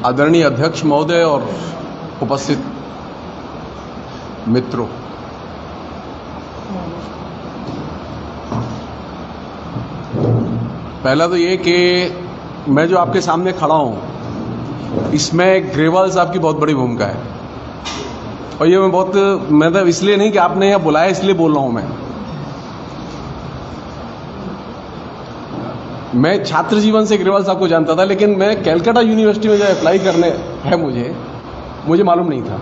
आदरणीय अध्यक्ष महोदय और उपस्थित मित्रों, पहला तो ये कि मैं जो आपके सामने खड़ा हूं इसमें ग्रेवाल साहब की बहुत बड़ी भूमिका है। और ये मैं इसलिए नहीं कि आपने यहां बुलाया इसलिए बोल रहा हूं। मैं छात्र जीवन से ग्रेवाल साहब को जानता था, लेकिन मैं कलकत्ता यूनिवर्सिटी में जो अप्लाई करने है मुझे मालूम नहीं था।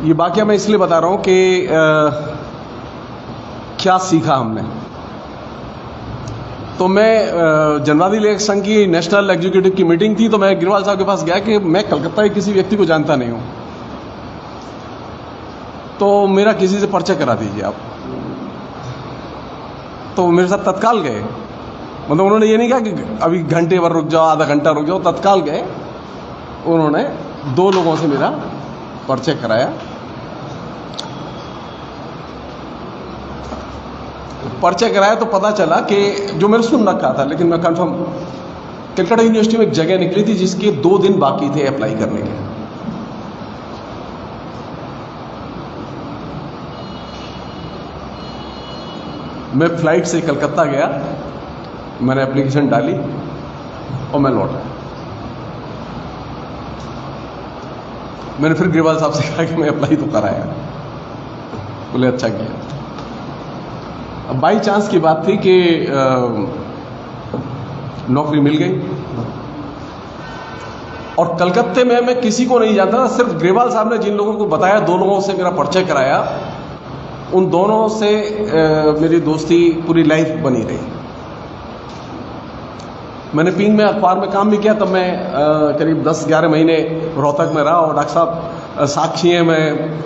ये वाकया मैं इसलिए बता रहा हूं कि क्या सीखा हमने। तो मैं जनवादी लेखक संघ की नेशनल एग्जीक्यूटिव की मीटिंग थी, तो मैं ग्रेवाल साहब के पास गया कि मैं कलकत्ता के किसी व्यक्ति को जानता नहीं हूं, तो मेरा किसी से परिचय करा दीजिए आप। तो मेरे साथ तत्काल गए, मतलब उन्होंने ये नहीं कहा कि अभी घंटे भर रुक जाओ, आधा घंटा रुक जाओ, तत्काल गए। उन्होंने 2 लोगों से मेरा परिचय कराया। परिचय कराया तो पता चला कि जो मैंने सुन रखा था, लेकिन मैं कंफर्म, कलकत्ता यूनिवर्सिटी में एक जगह निकली थी जिसके 2 दिन बाकी थे अप्लाई करने के। मैं फ्लाइट से कलकत्ता गया, मैंने एप्लीकेशन डाली और मैं लौटा। मैंने फिर ग्रेवाल साहब से कहा कि मैं अप्लाई तो कराया। बोले अच्छा किया। अब बाई चांस की बात थी कि नौकरी मिल गई। और कलकत्ते में मैं किसी को नहीं जानता था, सिर्फ ग्रेवाल साहब ने जिन लोगों को बताया, 2 लोगों से मेरा परिचय कराया, उन दोनों से मेरी दोस्ती पूरी लाइफ बनी रही। मैंने पींग में अखबार में काम भी किया, तब मैं करीब 10-11 महीने रोहतक में रहा। और डॉक्टर साहब साक्षी हैं, मैं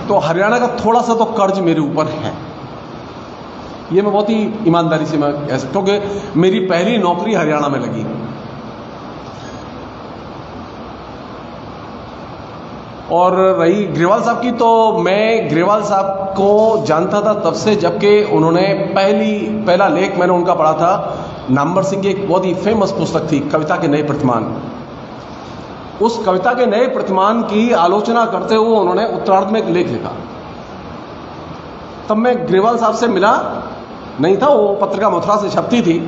तो हरियाणा का थोड़ा सा तो कर्ज मेरे ऊपर है। ये मैं बहुत ही ईमानदारी से मैं कह सकता हूं कि मेरी पहली नौकरी हरियाणा में लगी। और रही ग्रेवाल साहब की, तो मैं ग्रेवाल साहब को जानता था तब से जबकि उन्होंने पहला लेख मैंने उनका पढ़ा था। नामवर सिंह की एक बहुत ही फेमस पुस्तक थी, कविता के नए प्रतिमान। उस कविता के नए प्रतिमान की आलोचना करते हुए उन्होंने उत्तरार्ध में एक लेख लिखा। तब मैं ग्रेवाल साहब से मिला नहीं था, वो पत्रिका मथुरा से छपती थी,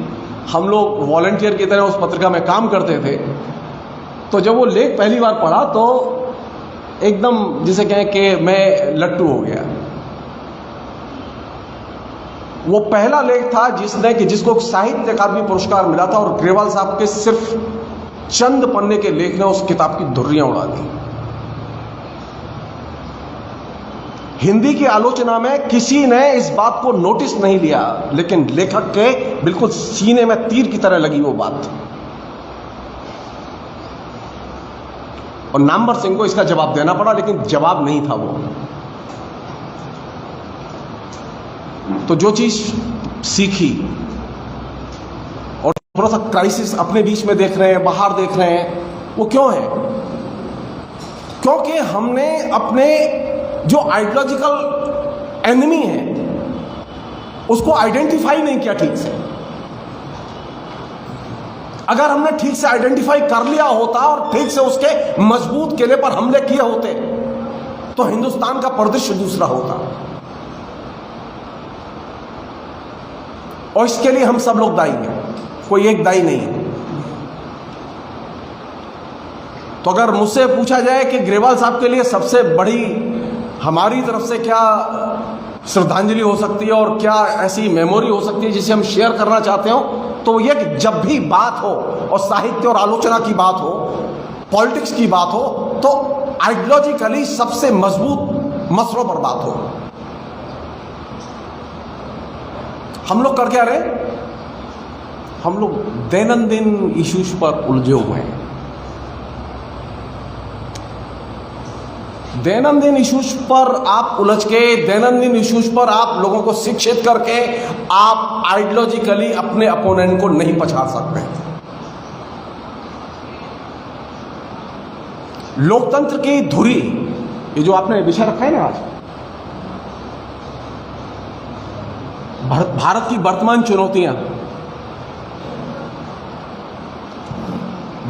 हम लोग वॉलंटियर की तरह उस पत्रिका में काम करते थे। तो जब वो लेख पहली बार पढ़ा तो एकदम जिसे कहें कि मैं लट्टू हो गया। वो पहला लेख था जिसको साहित्य अकादमी पुरस्कार मिला था, और ग्रेवाल साहब के सिर्फ चंद पन्ने के लेख ने उस किताब की धुर्रियां उड़ा दी। हिंदी की आलोचना में किसी ने इस बात को नोटिस नहीं लिया, लेकिन लेखक के बिल्कुल सीने में तीर की तरह लगी वो बात। और नामवर सिंह को इसका जवाब देना पड़ा, लेकिन जवाब नहीं था वो। तो जो चीज सीखी, और थोड़ा सा क्राइसिस अपने बीच में देख रहे हैं, बाहर देख रहे हैं, वो क्यों है? क्योंकि हमने अपने जो आइडियोलॉजिकल एनिमी है उसको आइडेंटिफाई नहीं किया ठीक से। अगर हमने ठीक से आइडेंटिफाई कर लिया होता और ठीक से उसके मजबूत किले पर हमले किए होते तो हिंदुस्तान का परिदृश्य दूसरा होता। और इसके लिए हम सब लोग दायी हैं, कोई एक दायी नहीं है। तो अगर मुझसे पूछा जाए कि ग्रेवाल साहब के लिए सबसे बड़ी हमारी तरफ से क्या श्रद्धांजलि हो सकती है और क्या ऐसी मेमोरी हो सकती है जिसे हम शेयर करना चाहते हो, तो यह कि जब भी बात हो और साहित्य और आलोचना की बात हो, पॉलिटिक्स की बात हो, तो आइडियोलॉजिकली सबसे मजबूत मसलों पर बात हो। हम लोग कर क्या रहे? हम लोग दैनंदिन इश्यूज पर उलझे हुए हैं। दैनंदिन इश्यूज पर आप उलझ के, दैनंदिन इश्यूज पर आप लोगों को शिक्षित करके आप आइडियोलॉजिकली अपने अपोनेंट को नहीं पछाड़ सकते। लोकतंत्र की धुरी, ये जो आपने विषय रखा है ना आज, भारत की वर्तमान चुनौतियां,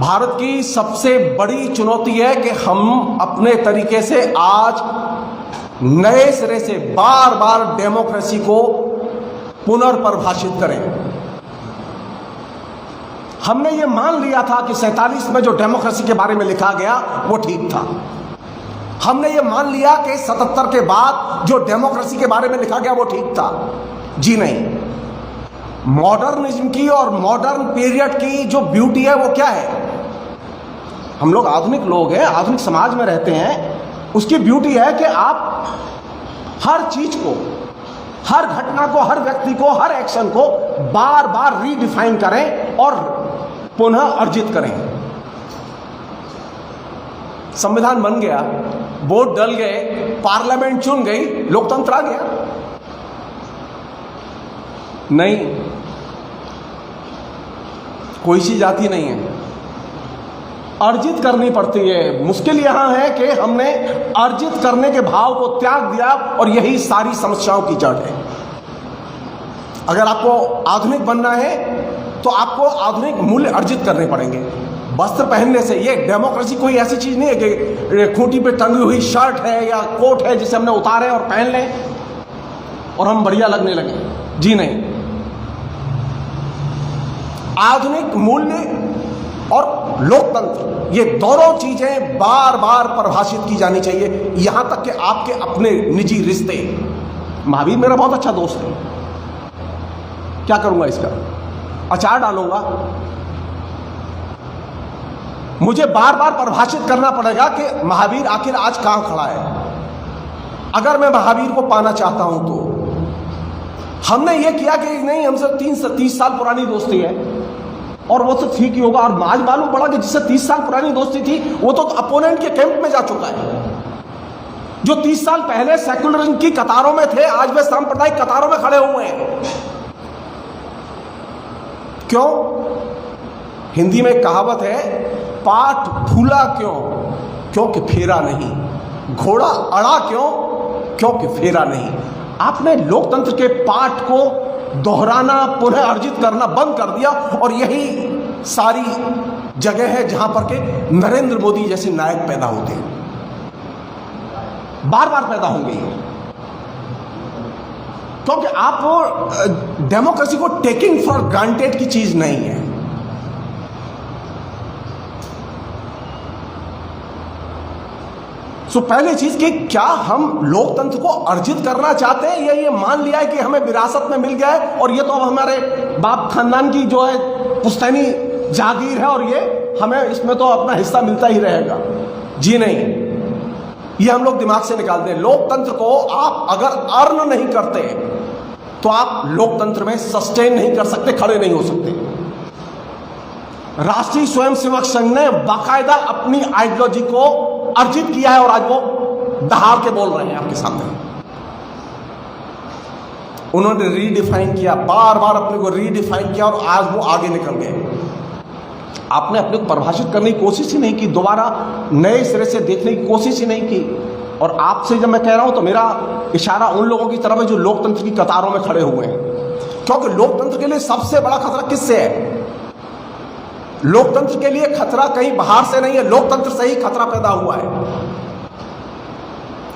भारत की सबसे बड़ी चुनौती है कि हम अपने तरीके से आज नए सिरे से बार बार डेमोक्रेसी को पुनर्परिभाषित करें। हमने ये मान लिया था कि 47 में जो डेमोक्रेसी के बारे में लिखा गया वो ठीक था। हमने ये मान लिया कि 77 के बाद जो डेमोक्रेसी के बारे में लिखा गया वो ठीक था। जी नहीं, मॉडर्निज्म की और मॉडर्न पीरियड की जो ब्यूटी है वो क्या है? हम लोग आधुनिक लोग हैं, आधुनिक समाज में रहते हैं। उसकी ब्यूटी है कि आप हर चीज को, हर घटना को, हर व्यक्ति को, हर एक्शन को बार बार रीडिफाइन करें और पुनः अर्जित करें। संविधान बन गया, वोट डल गए, पार्लियामेंट चुन गई, लोकतंत्र आ गया? नहीं, कोई चीज आती नहीं है, अर्जित करनी पड़ती है। मुश्किल यहां है कि हमने अर्जित करने के भाव को त्याग दिया और यही सारी समस्याओं की जड़ है। अगर आपको आधुनिक बनना है तो आपको आधुनिक मूल्य अर्जित करने पड़ेंगे। वस्त्र पहनने से, ये डेमोक्रेसी कोई ऐसी चीज नहीं है कि खूंटी पे टंगी हुई शर्ट है या कोट है जिसे हमने उतारे और पहन लें और हम बढ़िया लगने लगे। जी नहीं, आधुनिक मूल्य और लोकतंत्र, ये दोनों चीजें बार बार परिभाषित की जानी चाहिए। यहां तक कि आपके अपने निजी रिश्ते। महावीर मेरा बहुत अच्छा दोस्त है, क्या करूंगा इसका? अचार डालूंगा? मुझे बार बार परिभाषित करना पड़ेगा कि महावीर आखिर आज कहां खड़ा है। अगर मैं महावीर को पाना चाहता हूं तो हमने ये किया कि नहीं, हमसे 30 साल पुरानी दोस्ती है और वो तो ठीक ही होगा। और आज मालूम पड़ा कि जिससे 30 साल पुरानी दोस्ती थी वो तो अपोनेंट के कैंप में जा चुका है। जो 30 साल पहले सेक्युलरिज्म की कतारों में थे, आज वे सांप्रदायिक कतारों में खड़े हुए हैं। क्यों? हिंदी में एक कहावत है, पाठ फूला क्यों? क्योंकि फेरा नहीं। घोड़ा अड़ा क्यों? क्योंकि फेरा नहीं। आपने लोकतंत्र के पाठ को दोहराना, पुनः अर्जित करना बंद कर दिया और यही सारी जगह है जहां पर के नरेंद्र मोदी जैसे नायक पैदा होते हैं, बार बार पैदा होंगे। क्योंकि आप डेमोक्रेसी को टेकिंग फॉर ग्रांटेड की चीज नहीं है। सो पहली चीज कि क्या हम लोकतंत्र को अर्जित करना चाहते हैं या ये मान लिया है कि हमें विरासत में मिल गया है और ये तो अब हमारे बाप खानदान की जो है पुश्तैनी जागीर है और ये हमें इसमें तो अपना हिस्सा मिलता ही रहेगा। जी नहीं, ये हम लोग दिमाग से निकालते हैं। लोकतंत्र को आप अगर अर्न नहीं करते तो आप लोकतंत्र में सस्टेन नहीं कर सकते, खड़े नहीं हो सकते। राष्ट्रीय स्वयंसेवक संघ ने बाकायदा अपनी आइडियोलॉजी को अर्जित किया है और आज वो दहाड़ के बोल रहे हैं आपके सामने। उन्होंने रीडिफाइन किया, बार बार अपने को रीडिफाइन किया और आज वो आगे निकल गए। आपने अपने को परिभाषित करने की कोशिश ही नहीं की, दोबारा नए सिरे से देखने की कोशिश ही नहीं की। और आपसे जब मैं कह रहा हूं तो मेरा इशारा उन लोगों की तरफ है जो लोकतंत्र की कतारों में खड़े हुए हैं। क्योंकि लोकतंत्र के लिए सबसे बड़ा खतरा किससे है? लोकतंत्र के लिए खतरा कहीं बाहर से नहीं है, लोकतंत्र से ही खतरा पैदा हुआ है।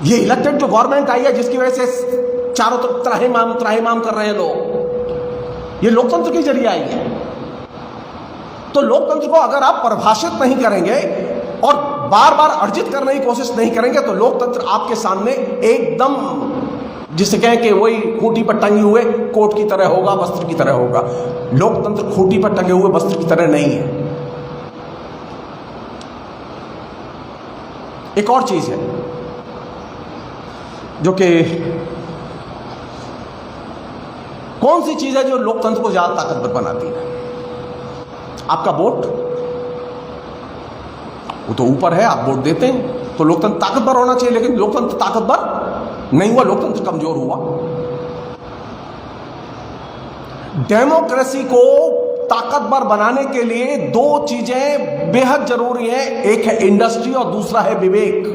ये इलेक्टेड जो गवर्नमेंट आई है जिसकी वजह से चारों तरफ त्राहिमाम कर रहे हैं लोग, ये लोकतंत्र के जरिए आई है। तो लोकतंत्र को अगर आप परिभाषित नहीं करेंगे और बार बार अर्जित करने की कोशिश नहीं करेंगे तो लोकतंत्र आपके सामने एकदम, जिसे कहें कि वही खूंटी पर टंगे हुए कोट की तरह होगा, वस्त्र की तरह होगा। लोकतंत्र खूंटी पर टंगे हुए वस्त्र की तरह नहीं है। एक और चीज है जो कि कौन सी चीज है जो लोकतंत्र को ज्यादा ताकतवर बनाती है? आपका वोट, वो तो ऊपर है, आप वोट देते हैं तो लोकतंत्र ताकतवर होना चाहिए। लेकिन लोकतंत्र ताकतवर नहीं हुआ, लोकतंत्र कमजोर हुआ। डेमोक्रेसी को ताकतवर बनाने के लिए दो चीजें बेहद जरूरी हैं, एक है इंडस्ट्री और दूसरा है विवेक।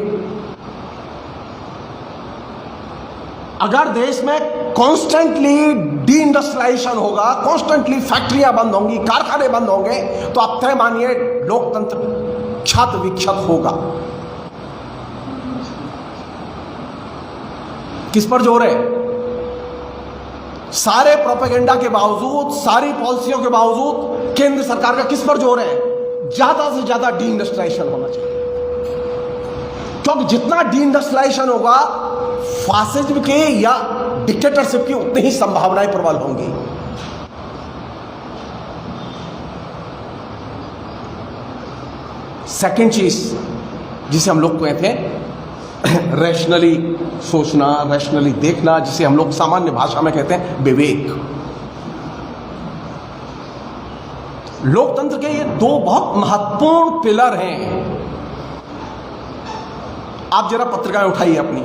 अगर देश में कॉन्स्टेंटली डी इंडस्ट्रियलाइजेशन होगा, कॉन्स्टेंटली फैक्ट्रियां बंद होंगी, कारखाने बंद होंगे, तो आप तय मानिए लोकतंत्र क्षत विक्षत होगा। किस पर जोर है? सारे प्रोपेगेंडा के बावजूद, सारी पॉलिसियों के बावजूद केंद्र सरकार का किस पर जोर है? ज्यादा से ज्यादा डी इंडस्ट्रियलाइजेशन होना चाहिए, क्योंकि जितना डी इंडस्ट्रियलाइजेशन होगा फासिज्म के या डिक्टेटरशिप की उतनी ही संभावनाएं प्रबल होंगी। सेकंड चीज जिसे हम लोग कहते हैं रैशनली सोचना, रैशनली देखना, जिसे हम लोग सामान्य भाषा में कहते हैं विवेक। लोकतंत्र के ये दो बहुत महत्वपूर्ण पिलर हैं। आप जरा पत्रिकाएं उठाइए अपनी,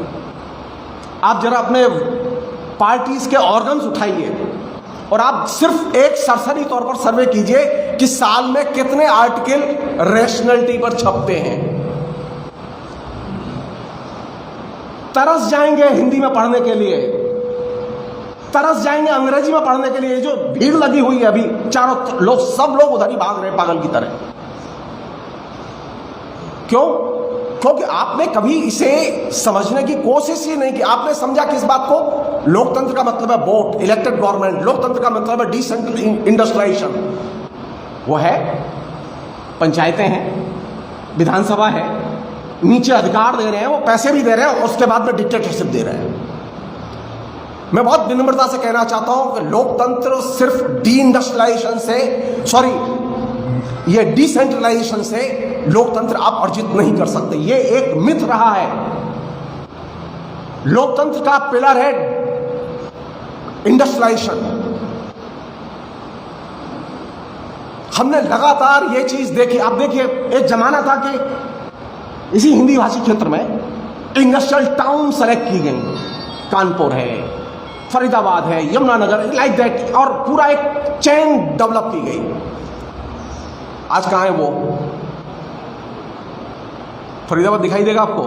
आप जरा अपने पार्टीज के ऑर्गन्स उठाइए और आप सिर्फ एक सरसरी तौर पर सर्वे कीजिए कि साल में कितने आर्टिकल रैशनलिटी पर छपते हैं। तरस जाएंगे हिंदी में पढ़ने के लिए, तरस जाएंगे अंग्रेजी में पढ़ने के लिए। जो भीड़ लगी हुई है अभी चारों लोग, सब लोग उधर ही भाग रहे हैं पागल की तरह। क्यों? क्योंकि आपने कभी इसे समझने की कोशिश ही नहीं की। आपने समझा किस बात को? लोकतंत्र का मतलब है वोट, इलेक्टेड गवर्नमेंट। लोकतंत्र का मतलब है डिसेंट्रल इंडस्ट्रियलाइजेशन। वो है पंचायतें हैं, विधानसभा है, नीचे अधिकार दे रहे हैं, वो पैसे भी दे रहे हैं और उसके बाद में डिक्टेटरशिप दे रहे हैं। मैं बहुत विनम्रता से कहना चाहता हूं कि लोकतंत्र सिर्फ डी इंडस्ट्रियलाइजेशन से, ये डिसेंट्रलाइजेशन से लोकतंत्र आप अर्जित नहीं कर सकते। ये एक मिथ रहा है। लोकतंत्र का पिलर है इंडस्ट्रियलाइजेशन। हमने लगातार ये चीज देखी। आप देखिए, एक जमाना था कि इसी हिंदी भाषी क्षेत्र में इंडस्ट्रियल टाउन सेलेक्ट की गई। कानपुर है, फरीदाबाद है, यमुनानगर, लाइक दैट, और पूरा एक चेन डेवलप की गई। आज कहां है वो? फरीदाबाद दिखाई देगा आपको?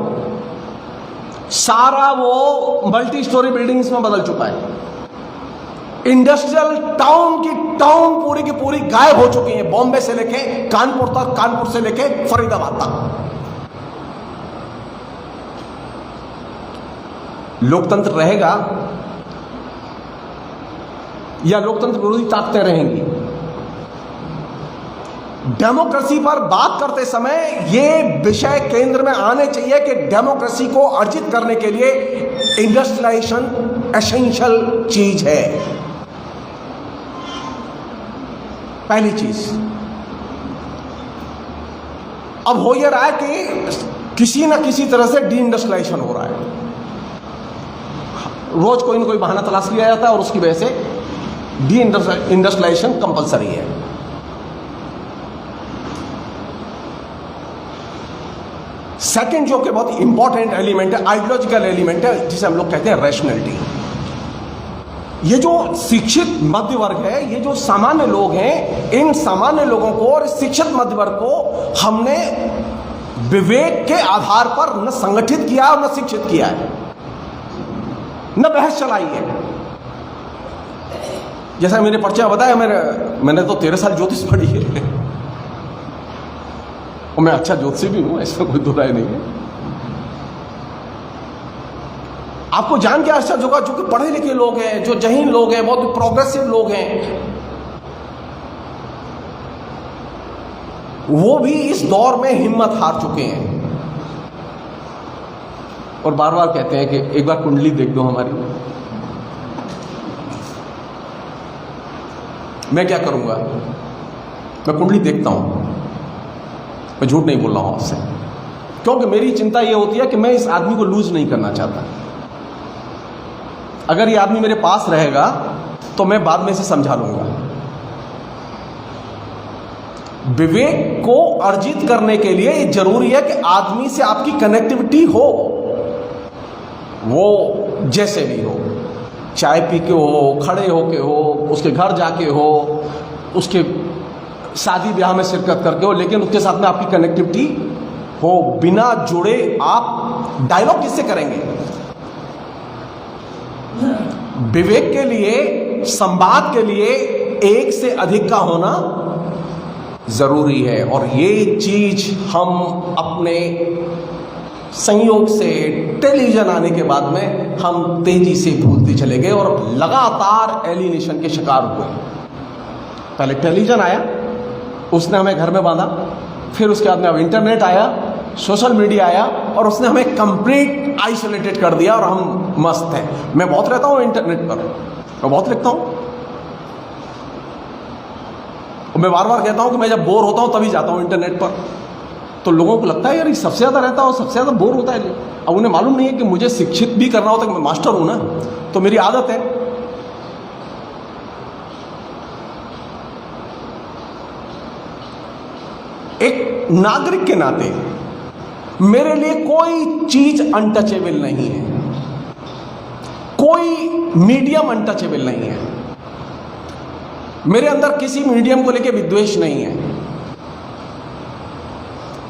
सारा वो मल्टी स्टोरी बिल्डिंग्स में बदल चुका है। इंडस्ट्रियल टाउन की टाउन पूरी की पूरी गायब हो चुकी है, बॉम्बे से लेके कानपुर तक, कानपुर से लेके फरीदाबाद तक। लोकतंत्र रहेगा या लोकतंत्र विरोधी ताकतें रहेंगी? डेमोक्रेसी पर बात करते समय यह विषय केंद्र में आने चाहिए कि डेमोक्रेसी को अर्जित करने के लिए इंडस्ट्रियलाइजेशन एसेंशियल चीज है। पहली चीज। अब हो यह रहा है कि किसी ना किसी तरह से डी इंडस्ट्रियलाइजेशन हो रहा है। रोज कोई ना कोई बहाना तलाश किया जाता है और उसकी वजह से डी इंडस्ट्रियलाइजेशन कंपलसरी है। सेकंड जो कि बहुत इंपॉर्टेंट एलिमेंट है, आइडियोलॉजिकल एलिमेंट है, जिसे हम लोग कहते हैं रैशनैलिटी। ये जो शिक्षित मध्य वर्ग है, ये जो सामान्य लोग हैं, इन सामान्य लोगों को और शिक्षित मध्य वर्ग को हमने विवेक के आधार पर न संगठित किया और न शिक्षित किया है, न बहस चलाई है। जैसा मेरे परिचय में बताया, मैंने तो 13 साल ज्योतिष पढ़ी है और मैं अच्छा ज्योतिषी भी हूं, ऐसा कोई दो राय नहीं है। आपको जान के आश्चर्य होगा, जो कि पढ़े लिखे लोग हैं, जो जहीन लोग हैं, बहुत प्रोग्रेसिव लोग हैं, वो भी इस दौर में हिम्मत हार चुके हैं और बार बार कहते हैं कि एक बार कुंडली देख दो हमारी। मैं क्या करूंगा? मैं कुंडली देखता हूं, मैं झूठ नहीं बोल रहा हूं आपसे, क्योंकि मेरी चिंता यह होती है कि मैं इस आदमी को लूज नहीं करना चाहता। अगर ये आदमी मेरे पास रहेगा तो मैं बाद में इसे समझा लूंगा। विवेक को अर्जित करने के लिए जरूरी है कि आदमी से आपकी कनेक्टिविटी हो, वो जैसे भी हो, चाय पी के हो, खड़े होके हो, उसके घर जाके हो, उसके शादी ब्याह में शिरकत करके हो, लेकिन उसके साथ में आपकी कनेक्टिविटी हो। बिना जुड़े आप डायलॉग किससे करेंगे? विवेक के लिए, संवाद के लिए एक से अधिक का होना जरूरी है। और ये चीज हम अपने संयोग से टेलीविजन आने के बाद में हम तेजी से भूलते चले गए और लगातार एलिनेशन के शिकार हुए। पहले टेलीविजन आया, उसने हमें घर में बांधा, फिर उसके बाद में अब इंटरनेट आया, सोशल मीडिया आया और उसने हमें कंप्लीट आइसोलेटेड कर दिया और हम मस्त हैं। मैं बहुत रहता हूँ इंटरनेट पर, मैं बहुत लिखता हूँ, मैं बार बार कहता हूँ कि मैं जब बोर होता हूँ तभी जाता हूँ इंटरनेट पर। तो लोगों को लगता है यार ये सबसे ज़्यादा रहता है और सबसे ज़्यादा बोर होता है। अब उन्हें मालूम नहीं है कि मुझे शिक्षित भी करना होता है, मैं मास्टर हूँ ना, तो मेरी आदत है। एक नागरिक के नाते मेरे लिए कोई चीज अनटचेबल नहीं है, कोई मीडियम अनटचेबल नहीं है। मेरे अंदर किसी मीडियम को लेकर विद्वेष नहीं है।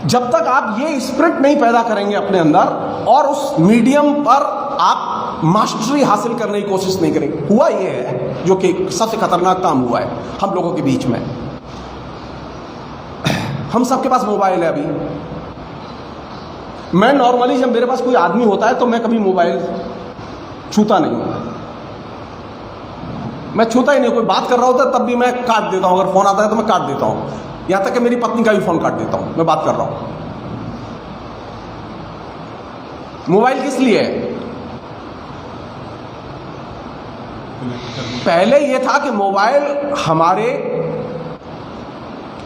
जब तक आप ये स्पिरिट नहीं पैदा करेंगे अपने अंदर और उस मीडियम पर आप मास्टरी हासिल करने की कोशिश नहीं करेंगे। हुआ ये है जो कि सबसे खतरनाक काम हुआ है हम लोगों के बीच में। हम सबके पास मोबाइल है। अभी मैं नॉर्मली जब मेरे पास कोई आदमी होता है तो मैं कभी मोबाइल छूता नहीं हूं, मैं छूता ही नहीं। कोई बात कर रहा होता है तब भी मैं काट देता हूं, अगर फोन आता है तो मैं काट देता हूं। यहां तक कि मेरी पत्नी का भी फोन काट देता हूं, मैं बात कर रहा हूं। मोबाइल किस लिए है? पहले यह था कि मोबाइल हमारे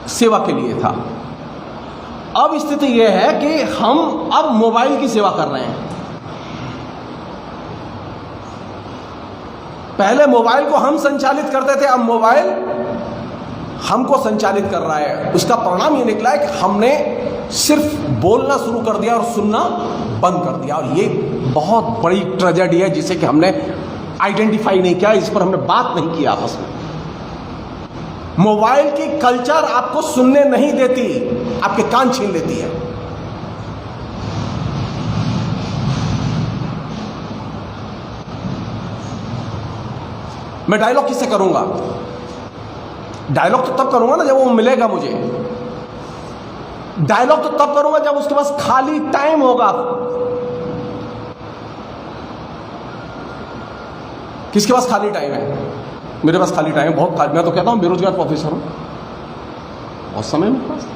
सेवा के लिए था। अब स्थिति यह है कि हम अब मोबाइल की सेवा कर रहे हैं। पहले मोबाइल को हम संचालित करते थे, अब मोबाइल हमको संचालित कर रहा है। उसका परिणाम ये निकला है कि हमने सिर्फ बोलना शुरू कर दिया और सुनना बंद कर दिया। और ये बहुत बड़ी ट्रेजेडी है जिसे कि हमने आइडेंटिफाई नहीं किया, इस पर हमने बात नहीं की आपस में। मोबाइल की कल्चर आपको सुनने नहीं देती, आपके कान छीन लेती है। मैं डायलॉग किससे करूंगा? डायलॉग तो तब करूंगा ना जब वो मिलेगा मुझे। डायलॉग तो तब करूंगा जब उसके पास खाली टाइम होगा। किसके पास खाली टाइम है? मेरे पास खाली टाइम, बहुत खाली। मैं तो कहता हूं बेरोजगार प्रोफेसर हूं, बहुत समय मेरे पास।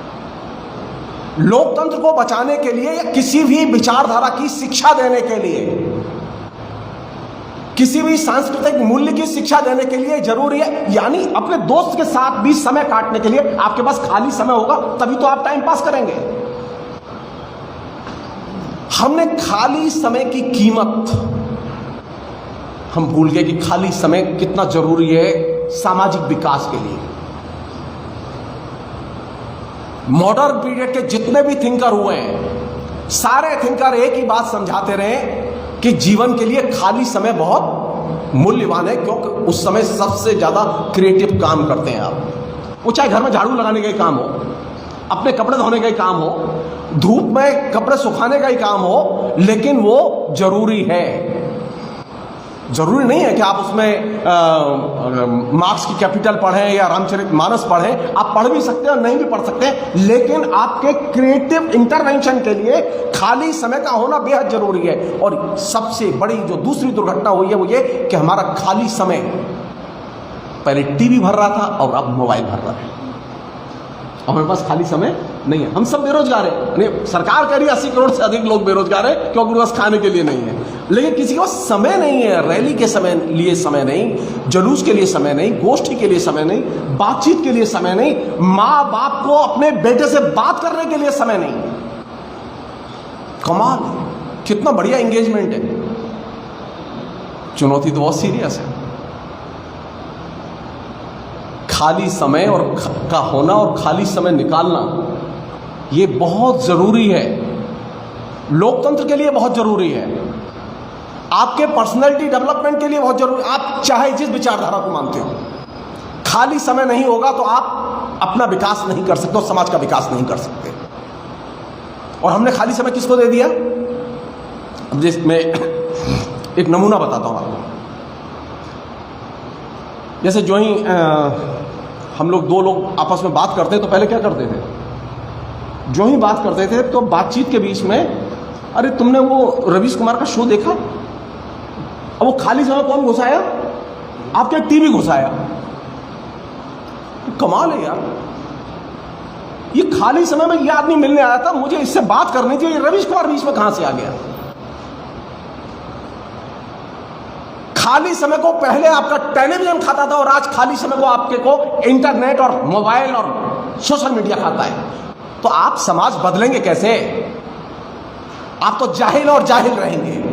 लोकतंत्र को बचाने के लिए या किसी भी विचारधारा की शिक्षा देने के लिए, किसी भी सांस्कृतिक मूल्य की शिक्षा देने के लिए जरूरी है, यानी अपने दोस्त के साथ भी समय काटने के लिए आपके पास खाली समय होगा, तभी तो आप टाइम पास करेंगे। हमने खाली समय की कीमत हम भूल गए कि खाली समय कितना जरूरी है सामाजिक विकास के लिए। मॉडर्न पीरियड के जितने भी थिंकर हुए हैं, सारे थिंकर एक ही बात समझाते रहे कि जीवन के लिए खाली समय बहुत मूल्यवान है, क्योंकि उस समय सबसे ज्यादा क्रिएटिव काम करते हैं आप। वो चाहे घर में झाड़ू लगाने का ही काम हो, अपने कपड़े धोने का ही काम हो, धूप में कपड़े सुखाने का ही काम हो, लेकिन वो जरूरी है। जरूरी नहीं है कि आप उसमें मार्क्स की कैपिटल पढ़ें या रामचरितमानस पढ़ें। आप पढ़ भी सकते हैं और नहीं भी पढ़ सकते हैं, लेकिन आपके क्रिएटिव इंटरवेंशन के लिए खाली समय का होना बेहद जरूरी है। और सबसे बड़ी जो दूसरी दुर्घटना हुई है वो ये कि हमारा खाली समय पहले टीवी भर रहा था और अब मोबाइल भर रहा है। हमारे पास खाली समय नहीं है। हम सब बेरोजगार हैं। सरकार कह रही है 80 करोड़ से अधिक लोग बेरोजगार हैं क्योंकि उनके पास खाने के लिए नहीं है, लेकिन किसी के पास समय नहीं है। रैली के लिए समय नहीं, जुलूस के लिए समय नहीं, गोष्ठी के लिए समय नहीं, बातचीत के लिए समय नहीं, माँ बाप को अपने बेटे से बात करने के लिए समय नहीं। कमाल, कितना बढ़िया एंगेजमेंट है। चुनौती तो बहुत सीरियस है। खाली समय और का होना और खाली समय निकालना ये बहुत जरूरी है, लोकतंत्र के लिए बहुत जरूरी है, आपके पर्सनैलिटी डेवलपमेंट के लिए बहुत जरूरी। आप चाहे जिस विचारधारा को मानते हो, खाली समय नहीं होगा तो आप अपना विकास नहीं कर सकते और समाज का विकास नहीं कर सकते। और हमने खाली समय किसको दे दिया? अब जिसमें एक नमूना बताता हूं आपको। जैसे जो ही हम लोग दो लोग आपस में बात करते तो पहले क्या करते थे, जो ही बात करते थे तो बातचीत के बीच में, अरे तुमने वो रवीश कुमार का शो देखा? अब वो खाली समय कौन घुसाया? आपके टीवी घुसाया। कमाल है यार, ये खाली समय में ये आदमी मिलने आया था, मुझे इससे बात करनी थी, रवीश कुमार बीच में कहां से आ गया? खाली समय को पहले आपका टेलीविजन खाता था और आज खाली समय को आपके को इंटरनेट और मोबाइल और सोशल मीडिया खाता है। तो आप समाज बदलेंगे कैसे? आप तो जाहिल और जाहिल रहेंगे।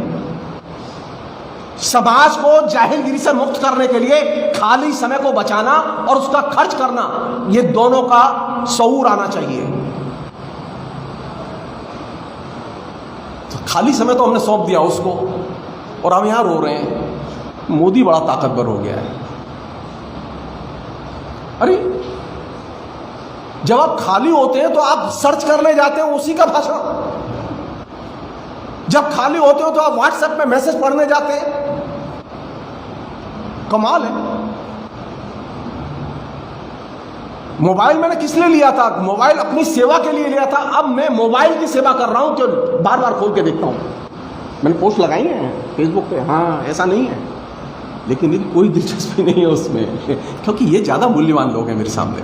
समाज को जाहिलगिरी से मुक्त करने के लिए खाली समय को बचाना और उसका खर्च करना, ये दोनों का शऊर आना चाहिए। तो खाली समय तो हमने सौंप दिया उसको और हम यहां रो रहे हैं, मोदी बड़ा ताकतवर हो गया है। अरे जब आप खाली होते हैं तो आप सर्च करने जाते हैं उसी का भाषण, जब खाली होते हो तो आप व्हाट्सएप में मैसेज पढ़ने जाते हैं। कमाल है। मोबाइल मैंने किस लिए लिया था? मोबाइल अपनी सेवा के लिए लिया था। अब मैं मोबाइल की सेवा कर रहा हूं तो बार बार खोल के देखता हूं। मैंने पोस्ट लगाई है फेसबुक पे, हाँ ऐसा नहीं है, लेकिन मेरी कोई दिलचस्पी नहीं है उसमें क्योंकि ये ज़्यादा मूल्यवान लोग हैं मेरे सामने।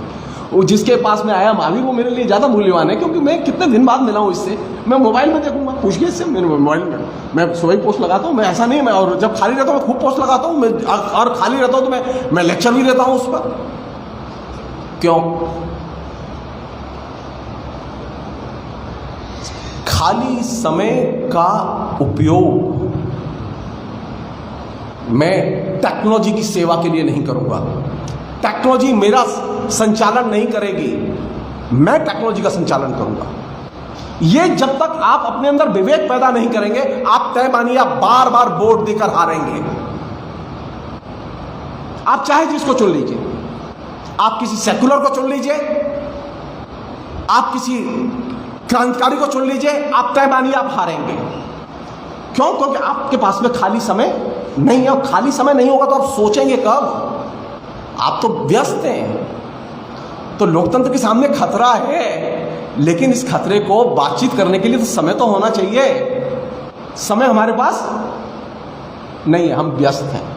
वो जिसके पास में आया मावी वो मेरे लिए ज़्यादा मूल्यवान है, क्योंकि मैं कितने दिन बाद मिला हूँ इससे। मैं मोबाइल में देखूंगा, पूछिए इससे, मेरे मोबाइल में मैं सुबह पोस्ट लगाता हूँ। मैं ऐसा नहीं, मैं और जब खाली रहता हूँ मैं खूब पोस्ट लगाता हूँ, मैं और खाली रहता हूँ तो मैं लेक्चर भी देता हूँ उस पर। क्यों? खाली समय का उपयोग मैं टेक्नोलॉजी की सेवा के लिए नहीं करूंगा। टेक्नोलॉजी मेरा संचालन नहीं करेगी, मैं टेक्नोलॉजी का संचालन करूंगा। ये जब तक आप अपने अंदर विवेक पैदा नहीं करेंगे, आप तय मानिए आप बार बार वोट देकर हारेंगे। आप चाहे जिसको चुन लीजिए, आप किसी सेकुलर को चुन लीजिए, आप किसी क्रांतिकारी को चुन लीजिए, आप तय मानिए आप हारेंगे। क्यों? क्योंकि आपके पास में खाली समय नहीं है। और खाली समय नहीं होगा तो आप सोचेंगे कब? आप तो व्यस्त हैं। तो लोकतंत्र के सामने खतरा है, लेकिन इस खतरे को बातचीत करने के लिए तो समय तो होना चाहिए। समय हमारे पास नहीं है, हम व्यस्त हैं।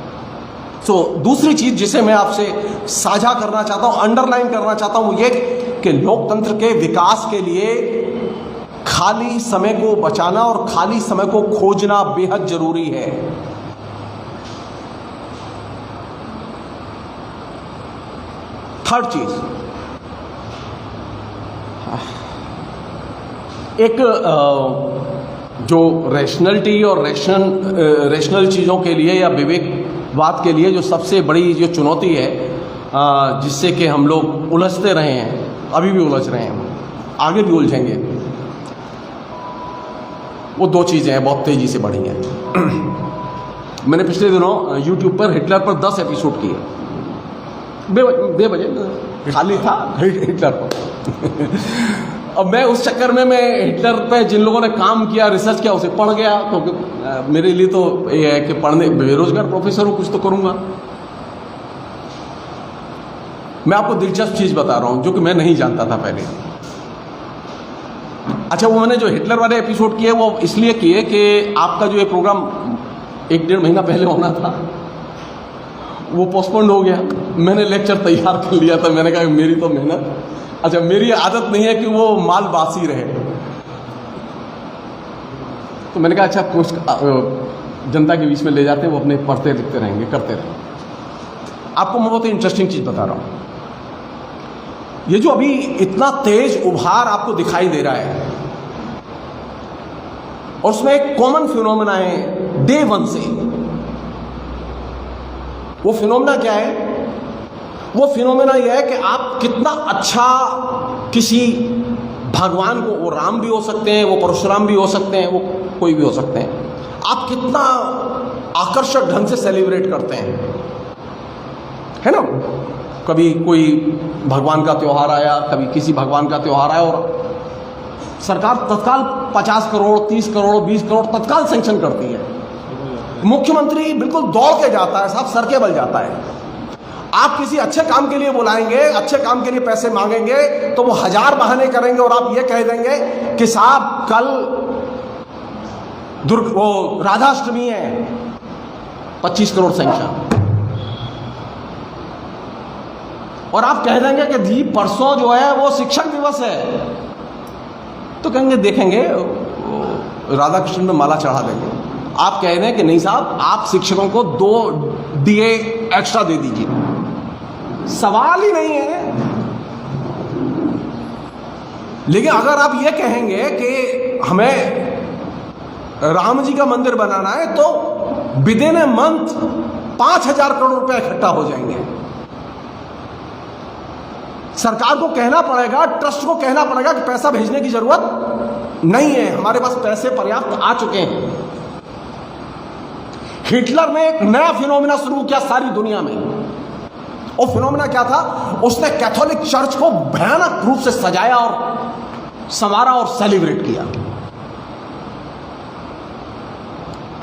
दूसरी चीज जिसे मैं आपसे साझा करना चाहता हूं, अंडरलाइन करना चाहता हूं, ये कि लोकतंत्र के विकास के लिए खाली समय को बचाना और खाली समय को खोजना बेहद जरूरी है। थर्ड चीज, एक जो रैशनलिटी और रैशनल चीज़ों के लिए या विवेकवाद के लिए जो सबसे बड़ी जो चुनौती है, जिससे कि हम लोग उलझते रहे हैं, अभी भी उलझ रहे हैं, आगे भी उलझेंगे, वो दो चीज़ें हैं, बहुत तेज़ी से बढ़ी हैं। मैंने पिछले दिनों YouTube पर हिटलर पर 10 एपिसोड किए, बेवजह खाली था हिटलर पर। अब मैं उस चक्कर में मैं हिटलर पे जिन लोगों ने काम किया, रिसर्च किया, उसे पढ़ गया। तो मेरे लिए तो ये है कि पढ़ने, बेरोजगार प्रोफेसर हूँ, कुछ तो करूँगा। मैं आपको दिलचस्प चीज़ बता रहा हूँ जो कि मैं नहीं जानता था पहले। अच्छा, वो मैंने जो हिटलर वाले एपिसोड किए वो इसलिए किए कि आपका जो ये प्रोग्राम 1-1.5 महीना पहले होना था, वो पोस्टपोन्ड हो गया। मैंने लेक्चर तैयार कर लिया था। मैंने कहा मेरी तो मेहनत, अच्छा मेरी आदत नहीं है कि वो माल बासी रहे, तो मैंने कहा अच्छा कुछ जनता के बीच में ले जाते हैं, वो अपने पढ़ते लिखते रहेंगे, करते रहेंगे। आपको मैं बहुत ही इंटरेस्टिंग चीज़ बता रहा हूँ। ये जो अभी इतना तेज उभार आपको दिखाई दे रहा है, और उसमें एक कॉमन फिनोमेना है डे 1 से। वो फिनोमेना क्या है? वो फिनोमेना यह है कि आप कितना अच्छा किसी भगवान को, वो राम भी हो सकते हैं, वो परशुराम भी हो सकते हैं, वो कोई भी हो सकते हैं, आप कितना आकर्षक ढंग से सेलिब्रेट करते हैं, है ना? कभी कोई भगवान का त्यौहार आया, कभी किसी भगवान का त्यौहार आया, और सरकार तत्काल 50 करोड़, 30 करोड़, 20 करोड़ तत्काल सैंक्शन करती है। मुख्यमंत्री बिल्कुल दौड़ के जाता है, साहब सर के बल जाता है। आप किसी अच्छे काम के लिए बुलाएंगे, अच्छे काम के लिए पैसे मांगेंगे, तो वो 1000 बहाने करेंगे और आप ये कह देंगे कि साहब कल वो राधाष्टमी है, 25 करोड़ संख्या, और आप कह देंगे कि जी परसों जो है वो शिक्षक दिवस है, तो कहेंगे देखेंगे राधा कृष्ण में माला चढ़ा देंगे। आप कह रहे हैं कि नहीं साहब, आप शिक्षकों को 2 दिए एक्स्ट्रा दे दीजिए, सवाल ही नहीं है। लेकिन अगर आप ये कहेंगे कि हमें राम जी का मंदिर बनाना है, तो विदिन ए मंथ 5000 करोड़ रुपए इकट्ठा हो जाएंगे। सरकार को कहना पड़ेगा, ट्रस्ट को कहना पड़ेगा कि पैसा भेजने की जरूरत नहीं है, हमारे पास पैसे पर्याप्त आ चुके हैं। हिटलर ने एक नया फिनोमिना शुरू किया सारी दुनिया में। और फिनोमिना क्या था? उसने कैथोलिक चर्च को भयानक रूप से सजाया और संवारा और सेलिब्रेट किया।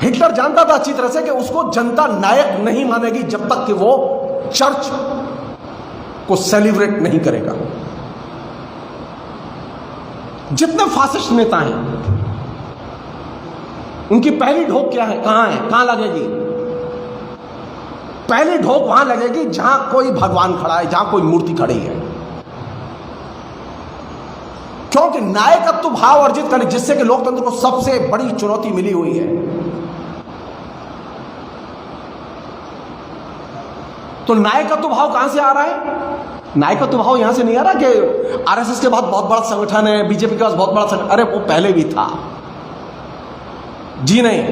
हिटलर जानता था अच्छी तरह से कि उसको जनता नायक नहीं मानेगी जब तक कि वो चर्च को सेलिब्रेट नहीं करेगा। जितने फासिस्ट नेता हैं, उनकी पहली ढोक क्या है, कहां है, कहां लगेगी? पहली ढोक वहां लगेगी जहां कोई भगवान खड़ा है, जहां कोई मूर्ति खड़ी है। क्योंकि नायकत्व भाव अर्जित करने, जिससे कि लोकतंत्र को सबसे बड़ी चुनौती मिली हुई है। तो नायकत्व भाव कहां से आ रहा है? नायकत्व भाव यहां से नहीं आ रहा कि आरएसएस के बाद बहुत बड़ा संगठन है, बीजेपी के पास बहुत बड़ा संगठन, अरे वो पहले भी था जी। नहीं,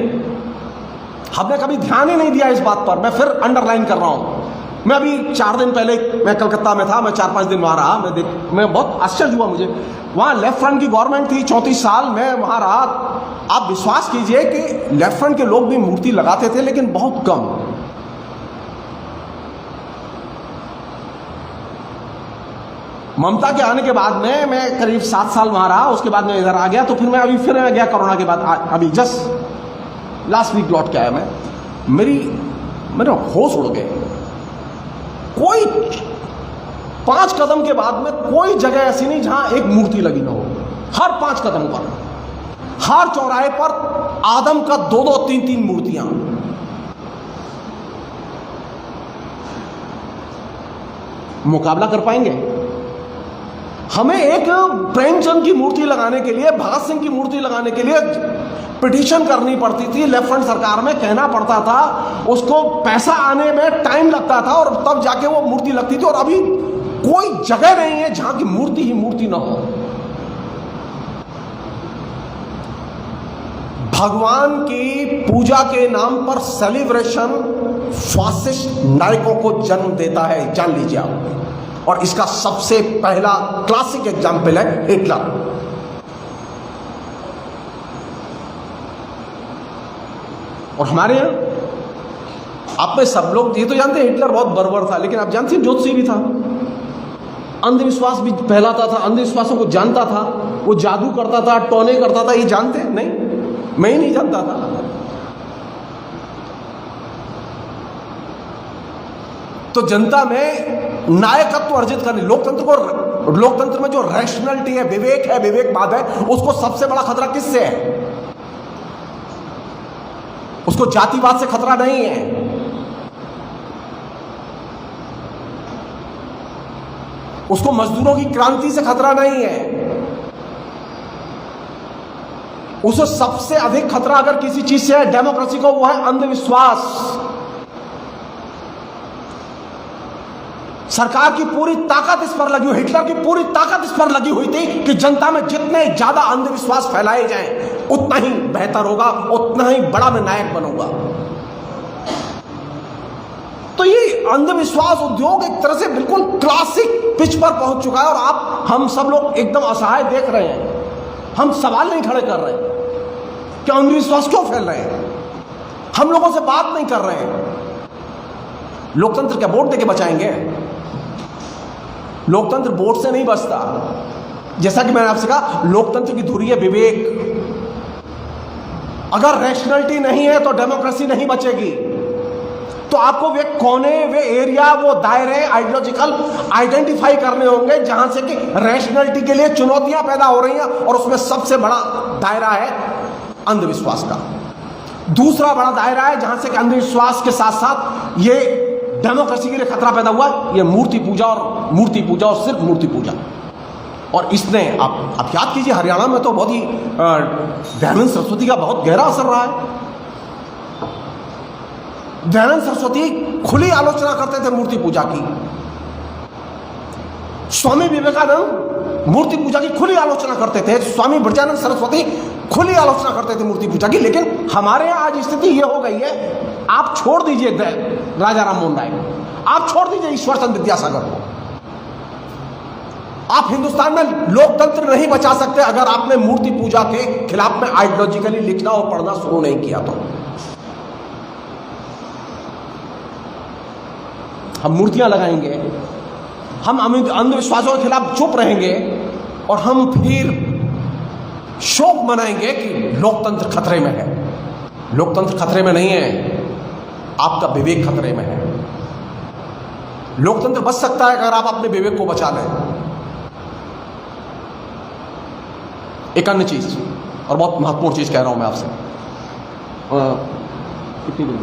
हमने कभी ध्यान ही नहीं दिया इस बात पर। मैं फिर अंडरलाइन कर रहा हूं। मैं अभी 4 दिन पहले मैं कलकत्ता में था, मैं 4-5 दिन वहां रहा। मैं बहुत आश्चर्य हुआ मुझे। वहां लेफ्ट फ्रंट की गवर्नमेंट थी, 34 साल मैं वहां रहा। आप विश्वास कीजिए कि लेफ्ट फ्रंट के लोग भी मूर्ति लगाते थे, लेकिन बहुत कम। ममता के आने के बाद में मैं करीब 7 साल वहां रहा, उसके बाद मैं इधर आ गया। तो फिर मैं गया कोरोना के बाद, अभी जस्ट लास्ट वीक लौट के आया मैं। मेरे होश उड़ गए। कोई 5 कदम के बाद में कोई जगह ऐसी नहीं जहां एक मूर्ति लगी ना हो। हर 5 कदम पर, हर चौराहे पर आदम का 2-2, 3-3 मूर्तियां। मुकाबला कर पाएंगे? हमें एक प्रेमचंद की मूर्ति लगाने के लिए, भगत सिंह की मूर्ति लगाने के लिए पिटीशन करनी पड़ती थी लेफ्ट फ्रंट सरकार में, कहना पड़ता था, उसको पैसा आने में टाइम लगता था और तब जाके वो मूर्ति लगती थी। और अभी कोई जगह नहीं है जहां की मूर्ति ही मूर्ति ना हो। भगवान की पूजा के नाम पर सेलिब्रेशन फासिस्ट नायकों को जन्म देता है, जान लीजिए आप। और इसका सबसे पहला क्लासिक एग्जाम्पल है हिटलर। और हमारे यहां आप में सब लोग ये तो जानते हैं हिटलर बहुत बर्बर था, लेकिन आप जानते हैं ज्योतिषी भी था, अंधविश्वास भी फैलाता था, अंधविश्वासों को जानता था, वो जादू करता था, टोने करता था। ये जानते हैं? नहीं, मैं ही नहीं जानता था। तो जनता में नायकत्व अर्जित करने, लोकतंत्र में जो रैशनैलिटी है, विवेक है, विवेकवाद है, उसको सबसे बड़ा खतरा किससे है? उसको जातिवाद से खतरा नहीं है, उसको मजदूरों की क्रांति से खतरा नहीं है। उसे सबसे अधिक खतरा अगर किसी चीज से है डेमोक्रेसी को, वो है अंधविश्वास। सरकार की पूरी ताकत इस पर लगी हुई, हिटलर की पूरी ताकत इस पर लगी हुई थी कि जनता में जितने ज्यादा अंधविश्वास फैलाए जाएं, उतना ही बेहतर होगा, उतना ही बड़ा मैं नायक बनूंगा। तो ये अंधविश्वास उद्योग एक तरह से बिल्कुल क्लासिक पिच पर पहुंच चुका है। और हम सब लोग एकदम असहाय देख रहे हैं। हम सवाल नहीं खड़े कर रहे कि अंधविश्वास क्यों फैल रहे हैं, हम लोगों से बात नहीं कर रहे हैं। लोकतंत्र क्या वोट देके बचाएंगे? लोकतंत्र वोट से नहीं बचता। जैसा कि मैंने आपसे कहा, लोकतंत्र की धुरी है विवेक। अगर रैशनैलिटी नहीं है तो डेमोक्रेसी नहीं बचेगी। तो आपको वे कोने, वे एरिया, वो दायरे आइडियोलॉजिकल आइडेंटिफाई करने होंगे जहां से कि रैशनैलिटी के लिए चुनौतियां पैदा हो रही हैं, और उसमें सबसे बड़ा दायरा है अंधविश्वास का। दूसरा बड़ा दायरा है जहां से कि अंधविश्वास के साथ साथ ये डेमोक्रेसी के लिए खतरा पैदा हुआ, ये मूर्ति पूजा और सिर्फ मूर्ति पूजा। और इसने आप याद कीजिए, हरियाणा में तो बहुत ही दयानंद सरस्वती का बहुत गहरा असर रहा है। दयानंद सरस्वती खुली आलोचना करते थे मूर्ति पूजा की। स्वामी विवेकानंद मूर्ति पूजा की खुली आलोचना करते थे। स्वामी ब्रजानंद सरस्वती खुली आलोचना करते थे मूर्ति पूजा की। लेकिन हमारे यहां आज स्थिति यह हो गई है, आप छोड़ दीजिए राजा राममोहन राय, आप छोड़ दीजिए ईश्वर चंद्र विद्यासागर को, आप हिंदुस्तान में लोकतंत्र नहीं बचा सकते अगर आपने मूर्ति पूजा के खिलाफ में आइडियोलॉजिकली लिखना और पढ़ना शुरू नहीं किया। तो हम मूर्तियां लगाएंगे, हम अंधविश्वासों के खिलाफ चुप रहेंगे, और हम फिर शोक मनाएंगे कि लोकतंत्र खतरे में है। लोकतंत्र खतरे में नहीं है, आपका विवेक खतरे में है। लोकतंत्र बच सकता है अगर आप अपने विवेक को बचा लें। एक अन्य चीज, और बहुत महत्वपूर्ण चीज कह रहा हूं मैं आपसे, कितनी नहीं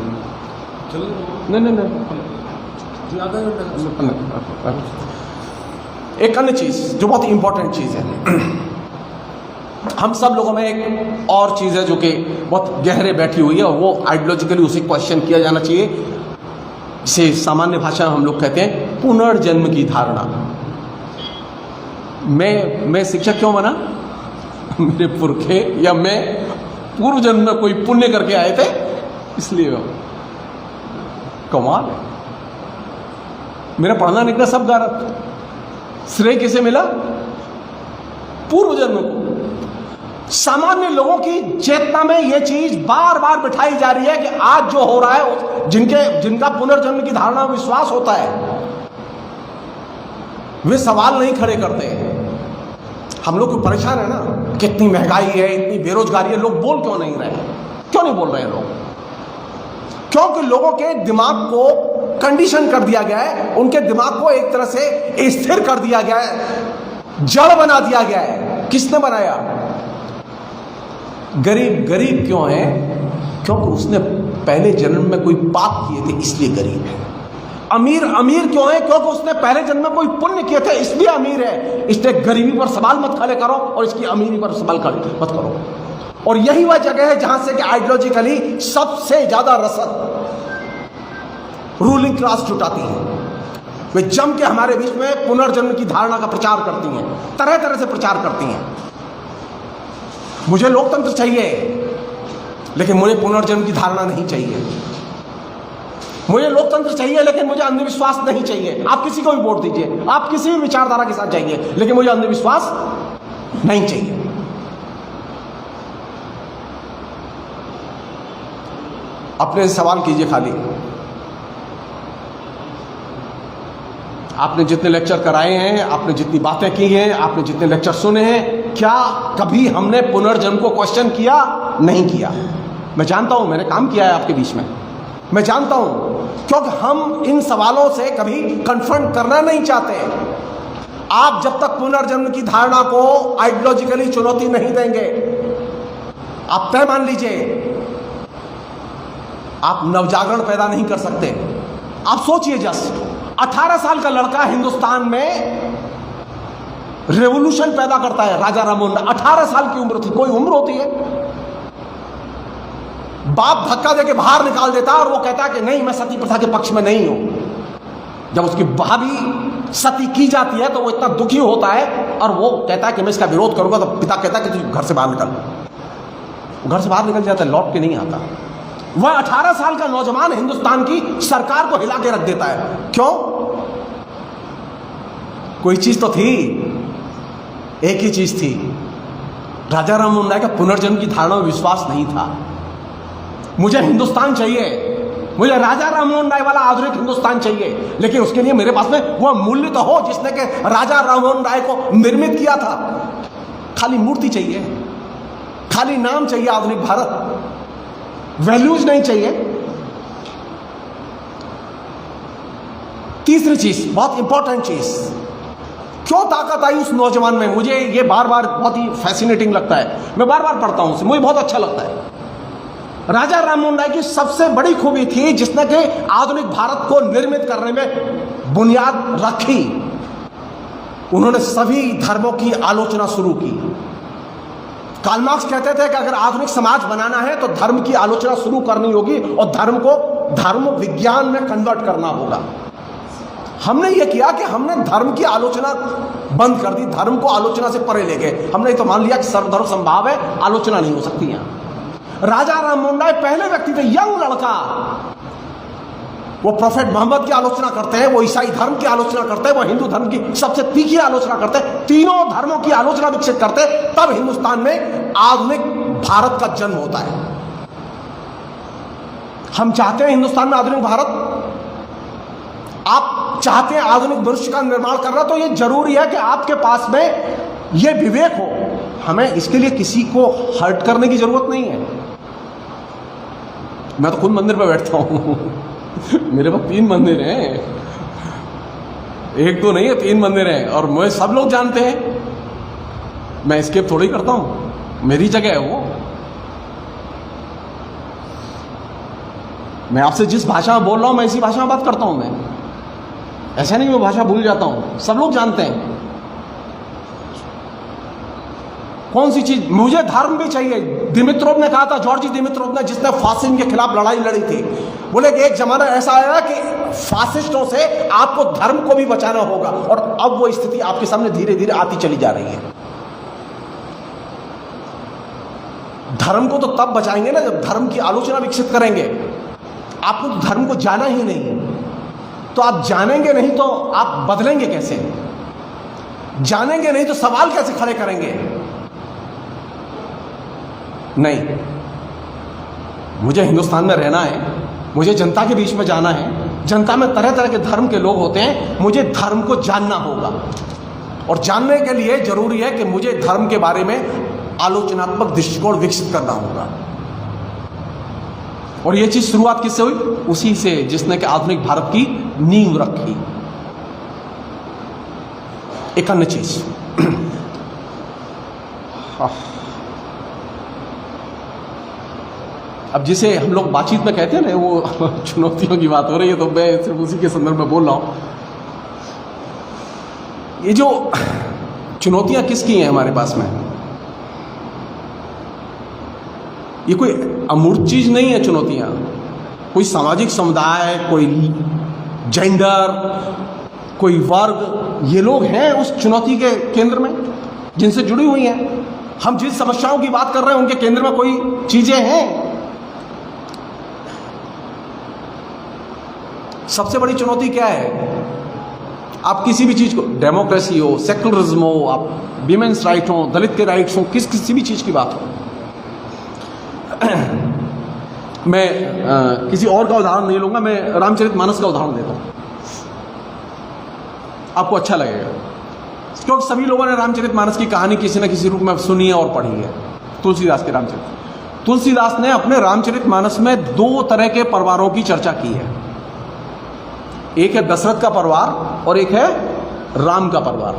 एक अन्य चीज जो बहुत इंपॉर्टेंट चीज है, हम सब लोगों में एक और चीज है जो कि बहुत गहरे बैठी हुई है, और वो आइडियोलॉजिकली उसे क्वेश्चन किया जाना चाहिए, जिसे सामान्य भाषा में हम लोग कहते हैं पुनर्जन्म की धारणा। मैं शिक्षक क्यों बना? मेरे पुरखे या मैं पूर्व जन्म में कोई पुण्य करके आए थे, इसलिए कमाल है। मेरा पढ़ना लिखना सब गलत, श्रेय किसे मिला? पूर्व जन्म को। सामान्य लोगों की चेतना में यह चीज बार बार बिठाई जा रही है कि आज जो हो रहा है, जिनका पुनर्जन्म की धारणा विश्वास होता है, वे सवाल नहीं खड़े करते हैं। हम लोग परेशान है ना, कितनी महंगाई है, इतनी बेरोजगारी है, लोग बोल क्यों नहीं रहे? क्यों नहीं बोल रहे हैं लोग? क्योंकि लोगों के दिमाग को कंडीशन कर दिया गया है, उनके दिमाग को एक तरह से स्थिर कर दिया गया है, जड़ बना दिया गया है। किसने बनाया? गरीब क्यों है? क्योंकि उसने पहले जन्म में कोई पाप किए थे, इसलिए गरीब है। अमीर क्यों है? क्योंकि उसने पहले जन्म में कोई पुण्य किए थे, इसलिए अमीर है। इसलिए गरीबी पर सवाल मत खड़े करो और इसकी अमीरी पर सवाल खड़े मत करो। और यही वह जगह है जहां से कि आइडियोलॉजिकली सबसे ज्यादा रसद रूलिंग क्लास जुटाती है। वे जम के हमारे बीच में पुनर्जन्म की धारणा का प्रचार करती हैं, तरह तरह से प्रचार करती हैं। मुझे लोकतंत्र चाहिए, लेकिन मुझे पुनर्जन्म की धारणा नहीं चाहिए। मुझे लोकतंत्र चाहिए, लेकिन मुझे अंधविश्वास नहीं चाहिए। आप किसी को भी वोट दीजिए, आप किसी भी विचारधारा के साथ जाइए, लेकिन मुझे अंधविश्वास नहीं चाहिए। अपने सवाल कीजिए खाली, आपने जितने लेक्चर कराए हैं, आपने जितनी बातें की हैं, आपने जितने लेक्चर सुने हैं, क्या कभी हमने पुनर्जन्म को क्वेश्चन किया? नहीं किया। मैं जानता हूं, मैंने काम किया है आपके बीच में, मैं जानता हूं, क्योंकि हम इन सवालों से कभी कन्फ्रंट करना नहीं चाहते। आप जब तक पुनर्जन्म की धारणा को आइडियोलॉजिकली चुनौती नहीं देंगे, आप तय मान लीजिए, आप नवजागरण पैदा नहीं कर सकते। आप सोचिए, जस्ट 18 साल का लड़का हिंदुस्तान में रेवोल्यूशन पैदा करता है। राजा राममोहन, 18 साल की उम्र थी, कोई उम्र होती है? बाप धक्का देके बाहर निकाल देता है और वो कहता है कि नहीं, मैं सती प्रथा के पक्ष में नहीं हूं। जब उसकी भाभी सती की जाती है तो वो इतना दुखी होता है और वो कहता है कि मैं इसका विरोध करूंगा। तो पिता कहता है कि तू घर से बाहर निकल। वो घर से बाहर निकल जाता है, लौट के नहीं आता। वह 18 साल का नौजवान हिंदुस्तान की सरकार को हिला के रख देता है। क्यों? कोई चीज तो थी, एक ही चीज थी, राजा राममोहन राय का पुनर्जन्म की धारणा में विश्वास नहीं था। मुझे हिंदुस्तान चाहिए, मुझे राजा राममोहन राय वाला आधुनिक हिंदुस्तान चाहिए, लेकिन उसके लिए मेरे पास में वह मूल्य तो हो जिसने के राजा राममोहन राय को निर्मित किया था। खाली मूर्ति चाहिए, खाली नाम चाहिए आधुनिक भारत, वैल्यूज नहीं चाहिए। तीसरी चीज, बहुत इंपॉर्टेंट चीज, क्यों ताकत आई उस नौजवान में, मुझे ये बार बार बहुत ही फैसिनेटिंग लगता है, मैं बार बार पढ़ता हूं, मुझे बहुत अच्छा लगता है। राजा राममोहन राय की सबसे बड़ी खूबी थी जिसने कि आधुनिक भारत को निर्मित करने में बुनियाद रखी, उन्होंने सभी धर्मों की आलोचना शुरू की। कार्ल मार्क्स कहते थे कि अगर आधुनिक समाज बनाना है तो धर्म की आलोचना शुरू करनी होगी और धर्म को धर्म विज्ञान में कन्वर्ट करना होगा। हमने ये किया कि हमने धर्म की आलोचना बंद कर दी, धर्म को आलोचना से परे ले गए। हमने तो मान लिया कि सर्वधर्म संभाव है, आलोचना नहीं हो सकती यहां। राजा राममोहन राय पहले व्यक्ति थे, यंग लड़का, वो प्रोफेट मोहम्मद की आलोचना करते हैं, वो ईसाई धर्म की आलोचना करते हैं, वो हिंदू धर्म की सबसे तीखी आलोचना करते हैं, तीनों धर्मों की आलोचना विकसित करते हैं, तब हिंदुस्तान में आधुनिक भारत का जन्म होता है। हम चाहते हैं हिंदुस्तान में आधुनिक भारत, आप चाहते हैं आधुनिक मनुष्य का निर्माण करना, तो यह जरूरी है कि आपके पास में यह विवेक हो। हमें इसके लिए किसी को हर्ट करने की जरूरत नहीं है। मैं तो खुद मंदिर पे बैठता हूं मेरे पास 3 मंदिर हैं, एक तो नहीं है, 3 मंदिर हैं, और मुझे सब लोग जानते हैं। मैं स्केप थोड़ी करता हूं, मेरी जगह है वो। मैं आपसे जिस भाषा में बोल रहा हूं, मैं इसी भाषा में बात करता हूं। मैं ऐसा नहीं मैं भाषा भूल जाता हूं, सब लोग जानते हैं। कौन सी चीज, मुझे धर्म भी चाहिए। दिमित्रोव ने कहा था, जॉर्जी दिमित्रोव ने, जिसने फासिज्म के खिलाफ लड़ाई लड़ी थी, बोले कि एक जमाना ऐसा आएगा कि फासिस्टों से आपको धर्म को भी बचाना होगा, और अब वो स्थिति आपके सामने धीरे धीरे आती चली जा रही है। धर्म को तो तब बचाएंगे ना जब धर्म की आलोचना विकसित करेंगे। आपको तो धर्म को जाना ही नहीं, तो आप जानेंगे नहीं तो आप बदलेंगे कैसे? जानेंगे नहीं तो सवाल कैसे खड़े करेंगे? नहीं, मुझे हिंदुस्तान में रहना है, मुझे जनता के बीच में जाना है। जनता में तरह तरह के धर्म के लोग होते हैं, मुझे धर्म को जानना होगा, और जानने के लिए जरूरी है कि मुझे धर्म के बारे में आलोचनात्मक दृष्टिकोण विकसित करना होगा। और यह चीज शुरुआत किससे हुई? उसी से जिसने कि आधुनिक भारत की नींव रखी। एक अन्य चीज अब जिसे हम लोग बातचीत में कहते हैं ना, वो चुनौतियों की बात हो रही है, तो मैं सिर्फ उसी के संदर्भ में बोल रहा हूं। ये जो चुनौतियां किसकी हैं हमारे पास में, ये कोई अमूर्त चीज नहीं है। चुनौतियां कोई सामाजिक समुदाय, कोई जेंडर, कोई वर्ग, ये लोग हैं उस चुनौती के केंद्र में, जिनसे जुड़ी हुई हैं। हम जिस समस्याओं की बात कर रहे हैं उनके केंद्र में कोई चीजें हैं। सबसे बड़ी चुनौती क्या है? आप किसी भी चीज को, डेमोक्रेसी हो, सेक्युलरिज्म हो, आप विमेन्स राइट हो, दलित के राइट्स हो, किसी भी चीज की बात हो। मैं किसी और का उदाहरण नहीं लूंगा, मैं रामचरितमानस का उदाहरण देता हूं, आपको अच्छा लगेगा, क्योंकि सभी लोगों ने रामचरितमानस की कहानी किसी न किसी रूप में सुनी है और पढ़ी है। तुलसीदास के रामचरित, तुलसीदास ने अपने रामचरितमानस में 2 तरह के परिवारों की चर्चा की है। एक है दशरथ का परिवार और एक है राम का परिवार।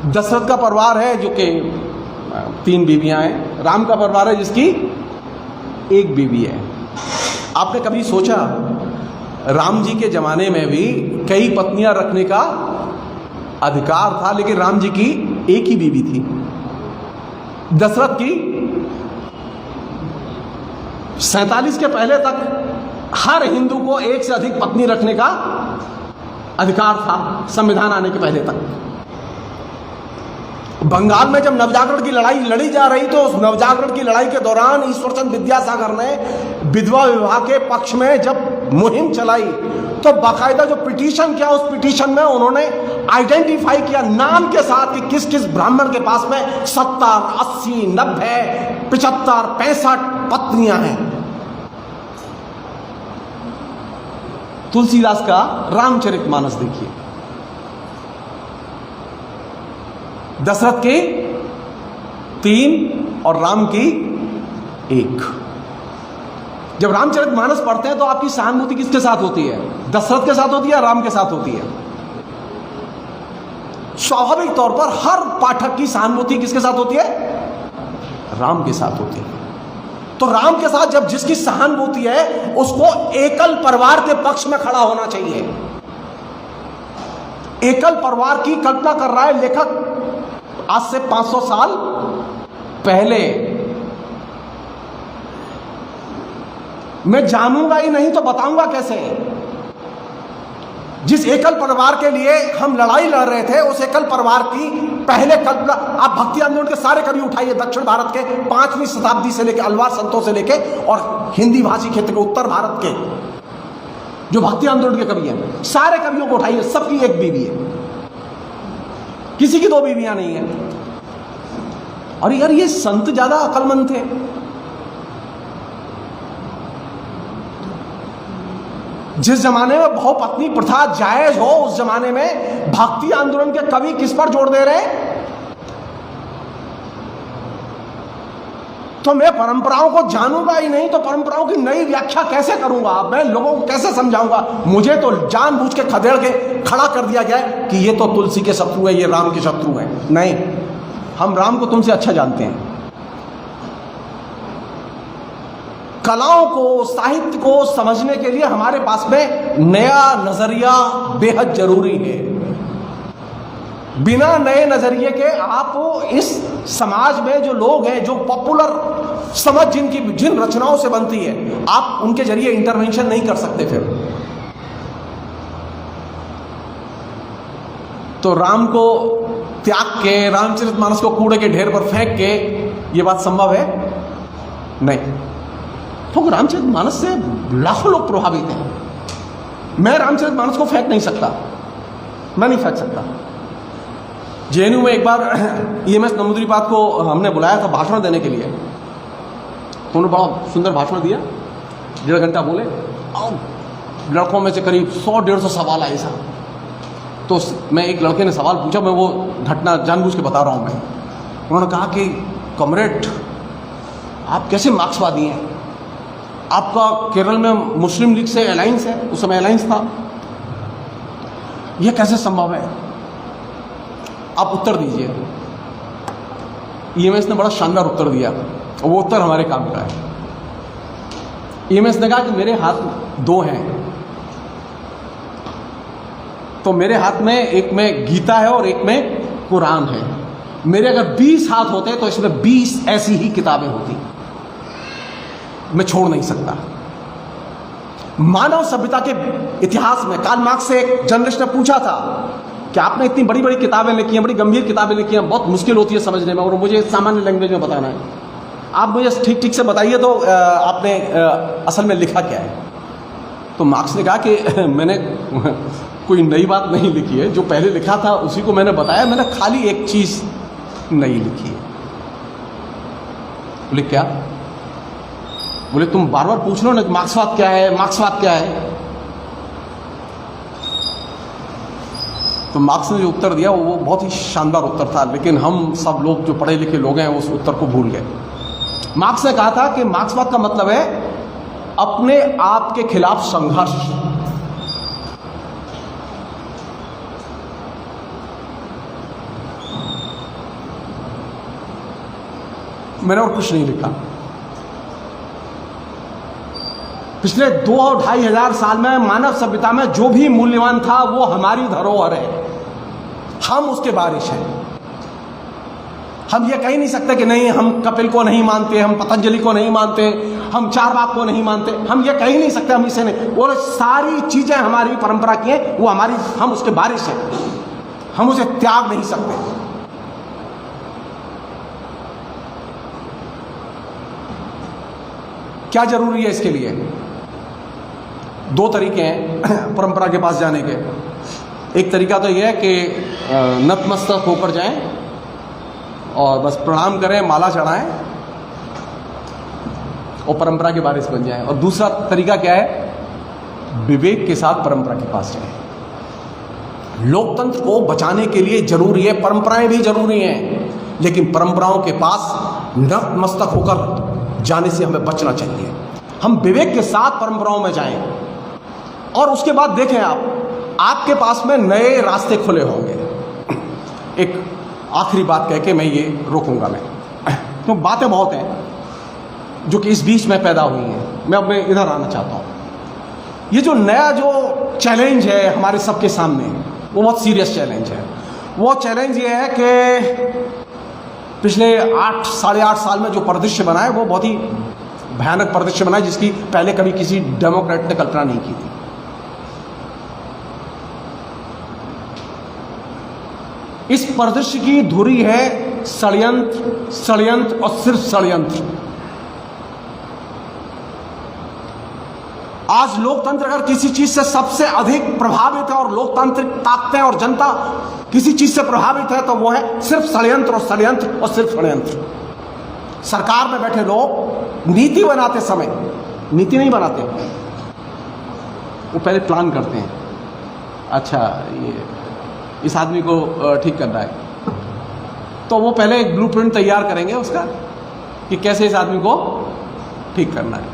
दशरथ का परिवार है जो कि 3 बीवियां हैं, राम का परिवार है जिसकी 1 बीवी है। आपने कभी सोचा राम जी के जमाने में भी कई पत्नियां रखने का अधिकार था, लेकिन राम जी की 1 ही बीवी थी। दशरथ की 47 के पहले तक हर हिंदू को 1 से अधिक पत्नी रखने का अधिकार था, संविधान आने के पहले तक। बंगाल में जब नवजागरण की लड़ाई लड़ी जा रही, तो उस नवजागरण की लड़ाई के दौरान ईश्वरचंद्र विद्यासागर ने विधवा विवाह के पक्ष में जब मुहिम चलाई, तो बाकायदा जो पिटीशन किया, उस पिटीशन में उन्होंने आइडेंटिफाई किया नाम के साथ कि किस किस ब्राह्मण के पास में 70, 80, 90, 75, 65 पत्नियां हैं। तुलसीदास का रामचरितमानस देखिए, दशरथ के 3 और राम की 1। जब रामचरितमानस पढ़ते हैं तो आपकी सहानुभूति किसके साथ होती है? दशरथ के साथ होती है, राम के साथ होती है? स्वाभाविक तौर पर हर पाठक की सहानुभूति किसके साथ होती है? राम के साथ होती है। तो राम के साथ जब जिसकी सहानुभूति है उसको एकल परिवार के पक्ष में खड़ा होना चाहिए। एकल परिवार की कल्पना कर रहा है लेखक आज से 500 साल पहले। मैं जानूंगा ही नहीं तो बताऊंगा कैसे? जिस एकल परिवार के लिए हम लड़ाई लड़ रहे थे उस एकल परिवार की पहले कल्पना आप भक्ति आंदोलन के सारे कवि उठाइए, दक्षिण भारत के 5वीं शताब्दी से लेकर अलवार संतों से लेकर और हिंदी भाषी क्षेत्र के उत्तर भारत के जो भक्ति आंदोलन के कवि हैं, सारे कवियों को उठाइए, सबकी एक बीवी है, किसी की 2 बीवियां नहीं है। और यार ये संत ज्यादा अक्लमंद थे। जिस जमाने में बहुपत्नी प्रथा जायज हो उस जमाने में भक्ति आंदोलन के कवि किस पर जोर दे रहे हैं? तो मैं परंपराओं को जानूंगा ही नहीं तो परंपराओं की नई व्याख्या कैसे करूंगा? मैं लोगों को कैसे समझाऊंगा? मुझे तो जानबूझ के खदेड़ के खड़ा कर दिया गया है कि ये तो तुलसी के शत्रु है, ये राम के शत्रु है। नहीं, हम राम को तुमसे अच्छा जानते हैं। कलाओं को, साहित्य को समझने के लिए हमारे पास में नया नजरिया बेहद जरूरी है। बिना नए नजरिए के आप इस समाज में जो लोग हैं, जो पॉपुलर समझ जिन रचनाओं से बनती है, आप उनके जरिए इंटरवेंशन नहीं कर सकते। फिर तो राम को त्याग के, रामचरितमानस को कूड़े के ढेर पर फेंक के ये बात संभव है? नहीं। तो रामचरितमानस से लाखों लोग प्रभावित हैं। मैं रामचरितमानस को फेंक नहीं सकता, मैं नहीं फेंक सकता। जेएनयू में एक बार ईएमएस नंबूदिरीपाद को हमने बुलाया था भाषण देने के लिए। तो उन्होंने बड़ा सुंदर भाषण दिया, 1.5 घंटा बोले और लड़कों में से करीब 100-150 सवाल आए साहब। तो मैं एक लड़के ने सवाल पूछा, मैं वो घटना जानबूझ के बता रहा हूँ मैं। उन्होंने कहा कि कॉमरेड आप कैसे मार्क्सवादी हैं? आपका केरल में मुस्लिम लीग से अलायंस है, उस समय अलायंस था, यह कैसे संभव है? आप उत्तर दीजिए। ईएमएस ने बड़ा शानदार उत्तर दिया और वो उत्तर हमारे काम का है। ईएमएस ने कहा कि मेरे हाथ 2 हैं, तो मेरे हाथ में एक में गीता है और एक में कुरान है। मेरे अगर 20 हाथ होते तो इसमें 20 ऐसी ही किताबें होती, मैं छोड़ नहीं सकता। मानव सभ्यता के इतिहास में कार्ल मार्क्स से एक जर्नलिस्ट ने पूछा था कि आपने इतनी बड़ी बड़ी किताबें लिखी हैं, बड़ी गंभीर किताबें लिखी हैं, बहुत मुश्किल होती है समझने में और मुझे सामान्य लैंग्वेज में बताना है, आप मुझे ठीक ठीक से बताइए तो आपने असल में लिखा क्या है? तो मार्क्स ने कहा कि मैंने कोई नई बात नहीं लिखी है, जो पहले लिखा था उसी को मैंने बताया, मैंने खाली एक चीज नई लिखी है। बोले क्या? बोले तुम बार बार पूछ लो ना मार्क्सवाद क्या है, मार्क्सवाद क्या है। तो मार्क्स ने जो उत्तर दिया वो बहुत ही शानदार उत्तर था, लेकिन हम सब लोग जो पढ़े लिखे लोग हैं उस उत्तर को भूल गए। मार्क्स ने कहा था कि मार्क्सवाद का मतलब है अपने आप के खिलाफ संघर्ष। मैंने और कुछ नहीं लिखा। पिछले 2-2.5 हजार साल में मानव सभ्यता में जो भी मूल्यवान था वो हमारी धरोहर है, हम उसके वारिस हैं। हम ये कह नहीं सकते कि नहीं हम कपिल को नहीं मानते, हम पतंजलि को नहीं मानते, हम चारवाक को नहीं मानते, हम ये कह ही नहीं सकते, हम इसे नहीं। वो सारी चीजें हमारी परंपरा की हैं, वो हमारी, हम उसके वारिस हैं, हम उसे त्याग नहीं सकते। क्या जरूरी है इसके लिए? 2 तरीके हैं परंपरा के पास जाने के। एक तरीका तो यह है कि नतमस्तक होकर जाएं और बस प्रणाम करें, माला चढ़ाएं और परंपरा के वारिस बन जाएं। और दूसरा तरीका क्या है? विवेक के साथ परंपरा के पास जाएं। लोकतंत्र को बचाने के लिए जरूरी है, परंपराएं भी जरूरी हैं, लेकिन परंपराओं के पास नतमस्तक होकर जाने से हमें बचना चाहिए। हम विवेक के साथ परंपराओं में जाएं और उसके बाद देखें आपके पास में नए रास्ते खुले होंगे। एक आखिरी बात कह के मैं ये रोकूंगा, तो बातें बहुत हैं जो कि इस बीच में पैदा हुई हैं। मैं अब इधर आना चाहता हूँ। ये जो नया जो चैलेंज है हमारे सबके सामने, वो बहुत सीरियस चैलेंज है। वो चैलेंज ये है कि पिछले 8-8.5 साल में जो परिदृश्य बना है वो बहुत ही भयानक परिदृश्य बना है, जिसकी पहले कभी किसी डेमोक्रेट ने कल्पना नहीं की थी। इस परिदृश्य की धुरी है षड्यंत्र और सिर्फ षड्यंत्र। आज लोकतंत्र अगर किसी चीज से सबसे अधिक प्रभावित है और लोकतांत्रिक ताकतें और जनता किसी चीज से प्रभावित है तो वो है सिर्फ षड्यंत्र और षड्यंत्र और सिर्फ षड्यंत्र। सरकार में बैठे लोग नीति बनाते समय नीति नहीं बनाते, वो पहले प्लान करते हैं। अच्छा, ये इस आदमी को ठीक करना है, तो वो पहले एक ब्लूप्रिंट तैयार करेंगे उसका कि कैसे इस आदमी को ठीक करना है,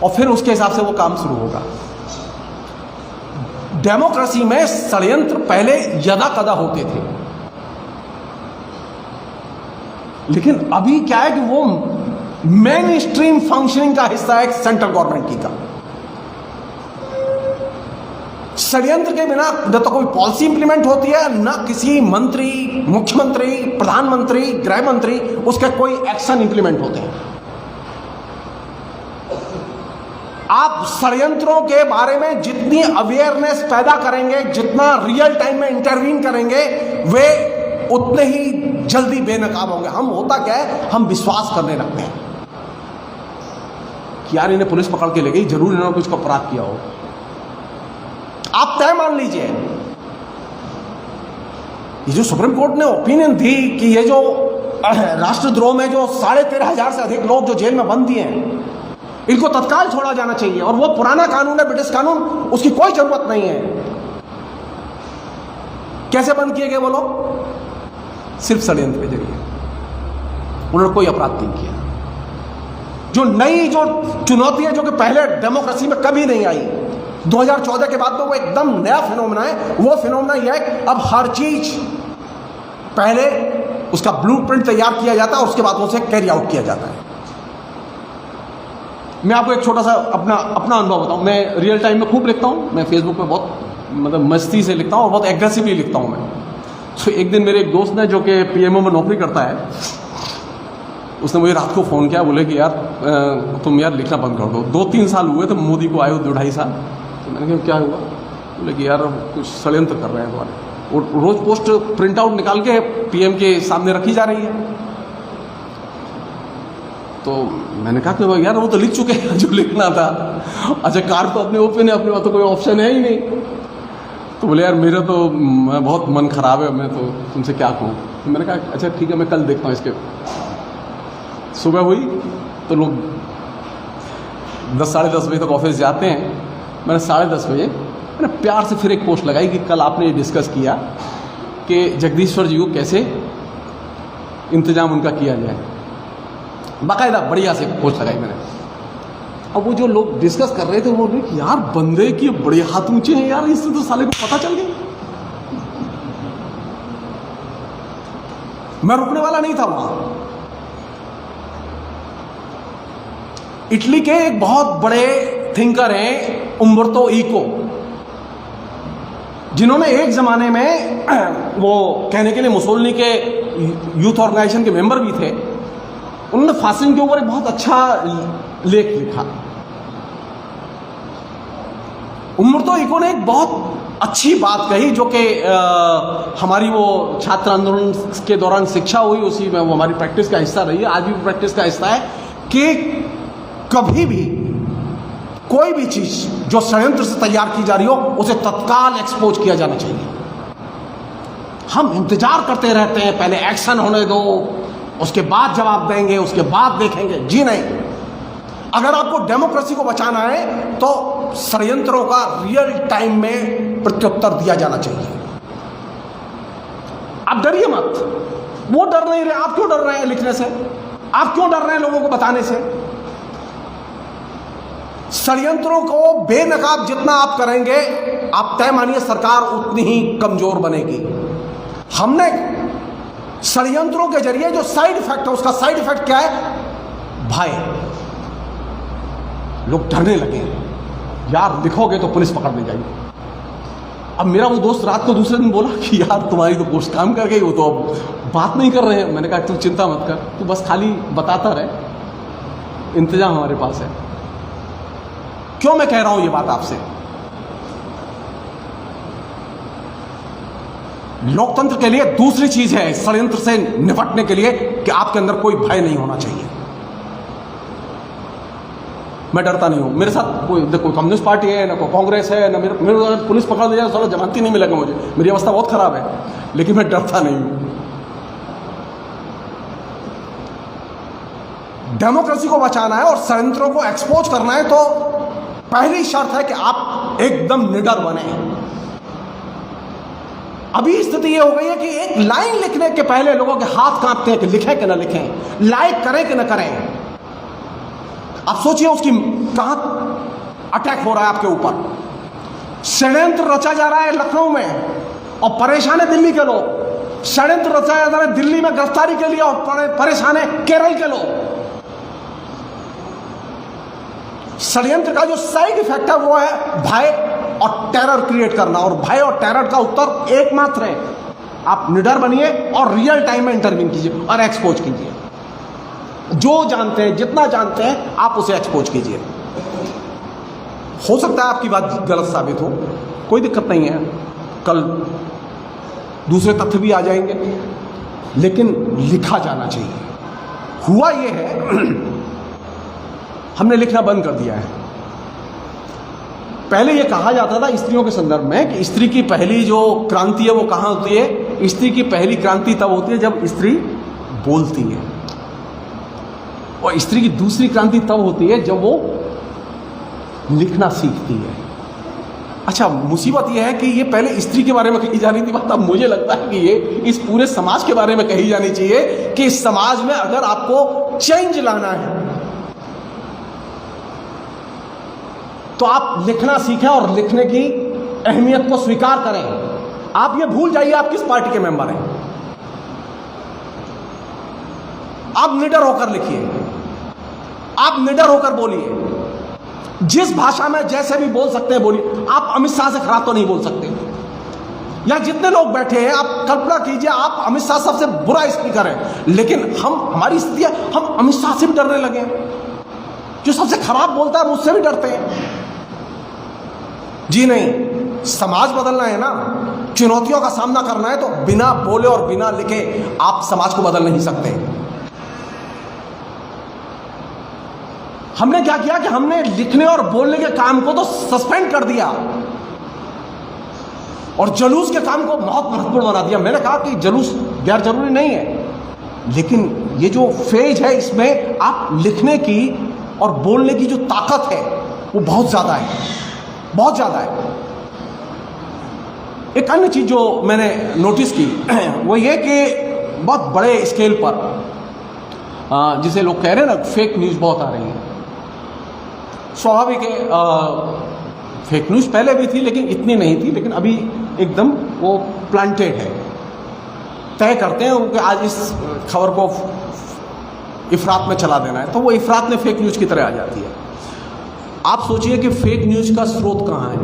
और फिर उसके हिसाब से वो काम शुरू होगा। डेमोक्रेसी में षड्यंत्र पहले यदा कदा होते थे, लेकिन अभी क्या है कि वो मेन स्ट्रीम फंक्शनिंग का हिस्सा है सेंट्रल गवर्नमेंट की का। षड्यंत्र के बिना न तो कोई पॉलिसी इंप्लीमेंट होती है, न किसी मंत्री, मुख्यमंत्री, प्रधानमंत्री, गृह मंत्री उसके कोई एक्शन इंप्लीमेंट होते हैं। आप षड्यंत्रों के बारे में जितनी अवेयरनेस पैदा करेंगे, जितना रियल टाइम में इंटरवीन करेंगे, वे उतने ही जल्दी बेनकाब होंगे। हम होता क्या है, हम विश्वास करने लगते हैं कि यार इन्हें पुलिस पकड़ के ले गई, जरूर इन्होंने कुछ अपराध किया हो। आप तय मान लीजिए, ये जो सुप्रीम कोर्ट ने ओपिनियन दी कि ये जो राष्ट्रद्रोह में जो 13,500 से अधिक लोग जो जेल में बंद दिए हैं, इनको तत्काल छोड़ा जाना चाहिए, और वो पुराना कानून है, ब्रिटिश कानून, उसकी कोई जरूरत नहीं है। कैसे बंद किए गए वो लोग? सिर्फ षड्यंत्र के जरिए। उन्होंने कोई अपराध नहीं किया। जो नई जो चुनौती है, जो कि पहले डेमोक्रेसी में कभी नहीं आई, 2014 के बाद में वो एकदम नया फिनोमेना है। वो फिनोमेना यह है कि अब हर चीज पहले उसका ब्लूप्रिंट तैयार किया जाता है और उसके बाद उसे कैरी आउट किया जाता है। मैं आपको एक छोटा सा अपना अनुभव बताऊं। मैं रियल टाइम में खूब लिखता हूं। मैं फेसबुक पे बहुत मस्ती से लिखता हूं और बहुत एग्रेसिवली लिखता हूं मैं। तो एक दिन मेरे एक दोस्त ने, जो कि पीएमओ में नौकरी करता है, उसने मुझे रात को फ़ोन किया, बोले कि यार तुम यार लिखना बंद कर दो। 2-3 साल हुए थे मोदी को आए हुए, 2-2.5 साल। तो मैंने कहा क्या हुआ? बोले कि यार कुछ षड्यंत्र कर रहे हैं तुम्हारे। और रोज़ पोस्ट प्रिंट आउट निकाल के पीएम के सामने रखी जा रही है। तो मैंने कहा कि यार वो तो लिख चुके हैं जो लिखना था। अच्छा, कार तो अपने ओपन है, अपने पास तो कोई ऑप्शन है ही नहीं। तो बोले यार मेरा तो बहुत मन खराब है, मैं तो तुमसे क्या कहूँ। तो मैंने कहा अच्छा ठीक है, मैं कल देखता हूँ इसके। सुबह हुई तो लोग 10-10:30 बजे तक ऑफिस जाते हैं। मैंने 10:30 बजे मैंने प्यार से फिर एक पोस्ट लगाई कि कल आपने ये डिस्कस किया कि जगदीश्वर जी को कैसे इंतजाम उनका किया जाए। बाकायदा बढ़िया से पोस्ट लगाई मैंने। अब वो जो लोग डिस्कस कर रहे थे वो बोल रहे यार बंदे की बड़े हाथ ऊंचे हैं यार, इससे तो साले को पता चल गया। मैं रुकने वाला नहीं था वहां। इटली के एक बहुत बड़े थिंकर हैं उम्बर्तो इको, जिन्होंने एक जमाने में वो कहने के लिए मुसोलिनी के यूथ ऑर्गेनाइजेशन के मेंबर भी थे। उन्होंने फासिज्म के ऊपर एक बहुत अच्छा लेख लिखा। उम्बर्तो इको ने एक बहुत अच्छी बात कही, जो कि हमारी वो छात्र आंदोलन के दौरान शिक्षा हुई, उसी में वो हमारी प्रैक्टिस का हिस्सा रही है, आज भी प्रैक्टिस का हिस्सा है, कि कभी भी कोई भी चीज जो षड्यंत्र से तैयार की जा रही हो उसे तत्काल एक्सपोज किया जाना चाहिए। हम इंतजार करते रहते हैं, पहले एक्शन होने दो, उसके बाद जवाब देंगे, उसके बाद देखेंगे। जी नहीं, अगर आपको डेमोक्रेसी को बचाना है तो षड्यंत्रों का रियल टाइम में प्रत्युत्तर दिया जाना चाहिए। आप डरिए मत, वो डर नहीं रहे। आप क्यों डर रहे हैं लिखने से? आप क्यों डर रहे हैं लोगों को बताने से? षड्यंत्रों को बेनकाब जितना आप करेंगे, आप तय मानिए सरकार उतनी ही कमजोर बनेगी। हमने षड्यंत्रों के जरिए जो साइड इफेक्ट है, उसका साइड इफेक्ट क्या है? भय। लोग डरने लगे, यार लिखोगे तो पुलिस पकड़ ले जाएगी। अब मेरा वो दोस्त रात को दूसरे दिन बोला कि यार तुम्हारी तो पोस्ट काम कर गई, वो तो अब बात नहीं कर रहे हैं। मैंने कहा तू चिंता मत कर, तू बस खाली बताता रहे, इंतजाम हमारे पास है। क्यों मैं कह रहा हूं ये बात आपसे? लोकतंत्र के लिए दूसरी चीज है षड्यंत्र से निपटने के लिए कि आपके अंदर कोई भय नहीं होना चाहिए। मैं डरता नहीं हूं। मेरे साथ कोई कम्युनिस्ट पार्टी है, ना कोई कांग्रेस है, ना मेरे पुलिस पकड़ ले जाए साला जमानती नहीं मिलेगा मुझे, मेरी अवस्था बहुत खराब है, लेकिन मैं डरता नहीं हूं। डेमोक्रेसी को बचाना है और षड्यंत्रों को एक्सपोज करना है, तो पहली शर्त है कि आप एकदम निडर बने। अभी स्थिति यह हो गई है कि एक लाइन लिखने के पहले लोगों के हाथ कांपते हैं कि लिखें कि ना लिखें, लाइक करें कि ना करें। आप सोचिए उसकी कहां अटैक हो रहा है आपके ऊपर। षड्यंत्र रचा जा रहा है लखनऊ में और परेशान है दिल्ली के लोग। षड्यंत्र रचा जा रहा है दिल्ली में गिरफ्तारी के लिए और परेशान है केरल के लोग। षड्यंत्र का जो साइड इफेक्ट है वो है भय और टेरर क्रिएट करना, और भय और टेरर का उत्तर एकमात्र है, आप निडर बनिए और रियल टाइम में इंटरव्यू कीजिए और एक्सपोज कीजिए। जो जानते हैं, जितना जानते हैं, आप उसे एक्सपोज कीजिए। हो सकता है आपकी बात गलत साबित हो, कोई दिक्कत नहीं है, कल दूसरे तथ्य भी आ जाएंगे, लेकिन लिखा जाना चाहिए। हुआ यह है हमने लिखना बंद कर दिया है। पहले यह कहा जाता था स्त्रियों के संदर्भ में कि स्त्री की पहली जो क्रांति है वो कहां होती है? स्त्री की पहली क्रांति तब होती है जब स्त्री बोलती है, और स्त्री की दूसरी क्रांति तब होती है जब वो लिखना सीखती है। अच्छा, मुसीबत यह है कि ये पहले स्त्री के बारे में कही जा रही थी बात, अब मुझे लगता है कि ये इस पूरे समाज के बारे में कही जानी चाहिए कि इस समाज में अगर आपको चेंज लाना है तो आप लिखना सीखें और लिखने की अहमियत को स्वीकार करें। आप ये भूल जाइए आप किस पार्टी के मेंबर हैं, आप निडर होकर लिखिए, आप निडर होकर बोलिए, जिस भाषा में जैसे भी बोल सकते हैं बोलिए। आप अमित शाह से खराब तो नहीं बोल सकते। यहां जितने लोग बैठे हैं, आप कल्पना कीजिए आप अमित शाह सबसे बुरा स्पीकर है, लेकिन हमारी स्थिति है हम अमित शाह से भी डरने लगे हैं। जो सबसे खराब बोलता है उससे भी डरते हैं। जी नहीं, समाज बदलना है ना, चुनौतियों का सामना करना है, तो बिना बोले और बिना लिखे आप समाज को बदल नहीं सकते। हमने क्या किया कि हमने लिखने और बोलने के काम को तो सस्पेंड कर दिया और जुलूस के काम को बहुत महत्वपूर्ण बना दिया। मैंने कहा कि जुलूस गैर जरूरी नहीं है, लेकिन ये जो फेज है इसमें आप लिखने की और बोलने की जो ताकत है वो बहुत ज्यादा है, बहुत ज्यादा है। एक अन्य चीज जो मैंने नोटिस की वो ये कि बहुत बड़े स्केल पर जिसे लोग कह रहे हैं ना फेक न्यूज बहुत आ रही है। स्वाभाविक है, फेक न्यूज पहले भी थी लेकिन इतनी नहीं थी, लेकिन अभी एकदम वो प्लांटेड है। तय करते हैं कि आज इस खबर को इफरात में चला देना है, तो वो इफरात में फेक न्यूज की तरह आ जाती है। आप सोचिए कि फेक न्यूज का स्रोत कहां है।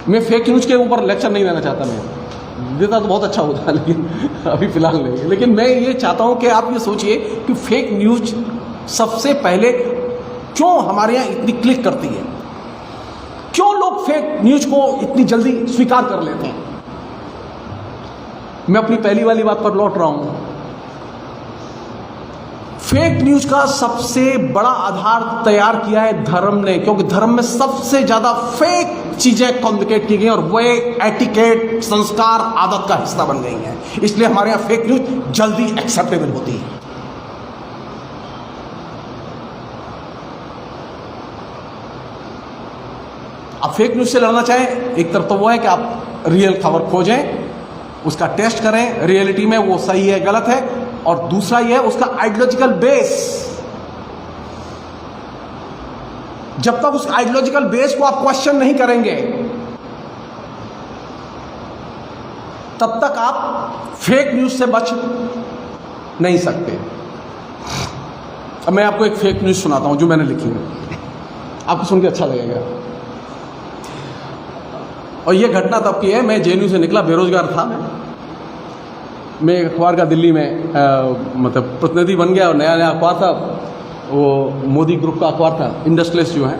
मैं फेक न्यूज के ऊपर लेक्चर नहीं देना चाहता, मैं देता तो बहुत अच्छा होता, लेकिन अभी फिलहाल नहीं। लेकिन मैं ये चाहता हूं कि आप ये सोचिए कि फेक न्यूज सबसे पहले क्यों हमारे यहां इतनी क्लिक करती है, क्यों लोग फेक न्यूज को इतनी जल्दी स्वीकार कर लेते हैं। मैं अपनी पहली वाली बात पर लौट रहा हूं। फेक न्यूज का सबसे बड़ा आधार तैयार किया है धर्म ने, क्योंकि धर्म में सबसे ज्यादा फेक चीजें कम्युनिकेट की गई और वो एटिकेट, संस्कार, आदत का हिस्सा बन गई हैं। इसलिए हमारे यहां फेक न्यूज जल्दी एक्सेप्टेबल होती है। आप फेक न्यूज से लड़ना चाहें, एक तरफ तो वो है कि आप रियल खबर खोजें, उसका टेस्ट करें रियलिटी में वो सही है गलत है, और दूसरा ये है उसका आइडियोलॉजिकल बेस, जब तक उस आइडियोलॉजिकल बेस को आप क्वेश्चन नहीं करेंगे, तब तक आप फेक न्यूज से बच नहीं सकते। अब मैं आपको एक फेक न्यूज सुनाता हूं जो मैंने लिखी है, आपको सुन के अच्छा लगेगा। और ये घटना तब की है, मैं जेएनयू से निकला, बेरोजगार था मैं एक अखबार का दिल्ली में मतलब प्रतिनिधि बन गया, और नया नया अखबार था, वो मोदी ग्रुप का अखबार था, इंडस्ट्रियलिस्ट जो है।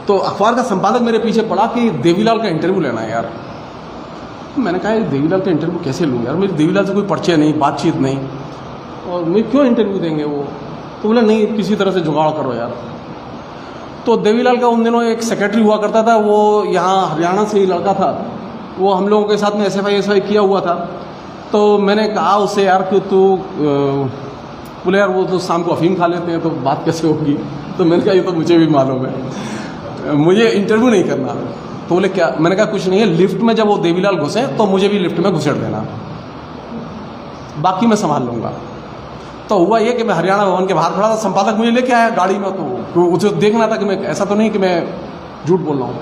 तो अखबार का संपादक मेरे पीछे पड़ा कि देवीलाल का इंटरव्यू लेना है यार। मैंने कहा देवीलाल का इंटरव्यू कैसे लूँ यार, मेरी देवीलाल से कोई परिचय नहीं, बातचीत नहीं, और मैं क्यों इंटरव्यू देंगे वो। तो बोला नहीं, किसी तरह से जुगाड़ करो यार। तो देवीलाल का उन दिनों एक सेक्रेटरी हुआ करता था, वो यहाँ हरियाणा से ही लड़का था, वो हम लोगों के साथ में एसएफआई किया हुआ था। तो मैंने कहा उससे यार कि तू बोले यार वो तो शाम को अफीम खा लेते हैं, तो बात कैसे होगी। तो मैंने कहा ये तो मुझे भी मालूम है, मुझे इंटरव्यू नहीं करना। तो बोले क्या। मैंने कहा कुछ नहीं है, लिफ्ट में जब वो देवीलाल घुसे तो मुझे भी लिफ्ट में घुसेड़ देना, बाकी मैं संभाल लूँगा। तो हुआ ये कि मैं हरियाणा भवन के बाहर खड़ा था, संपादक मुझे लेके आया गाड़ी में, तो उसे देखना था कि मैं ऐसा तो नहीं कि मैं झूठ बोल रहा हूँ।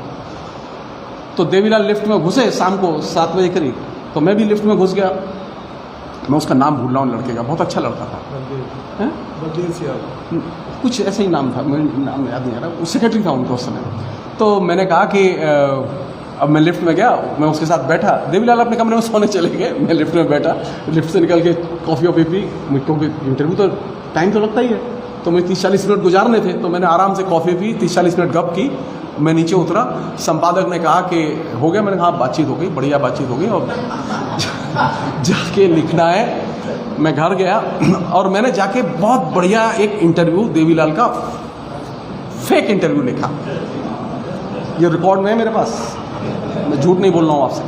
तो देवीलाल लिफ्ट में घुसे शाम को 7 बजे करीब, तो मैं भी लिफ्ट में घुस गया। मैं उसका नाम भूल रहा हूँ लड़के का, बहुत अच्छा लड़का था, कुछ ऐसे ही नाम था, मुझे नाम याद नहीं आ रहा, वो सेक्रेटरी था उनका उस समय। तो मैंने कहा कि अब मैं लिफ्ट में गया, मैं उसके साथ बैठा, देवीलाल अपने कमरे में सोने चले गए, मैं लिफ्ट में बैठा, लिफ्ट से निकल के कॉफ़ी वॉफ़ी पी, क्योंकि इंटरव्यू तो टाइम तो लगता ही है, तो मैं 30-40 मिनट गुजारने थे, तो मैंने आराम से कॉफ़ी पी, 30-40 मिनट गप की। मैं नीचे उतरा, संपादक ने कहा कि हो गया। मैंने कहा बातचीत हो गई, बढ़िया बातचीत हो गई, और जाके लिखना है। मैं घर गया और मैंने जाके बहुत बढ़िया एक इंटरव्यू देवीलाल का फेक इंटरव्यू लिखा। ये रिकॉर्ड में है मेरे पास, मैं झूठ नहीं बोल रहा हूँ आपसे।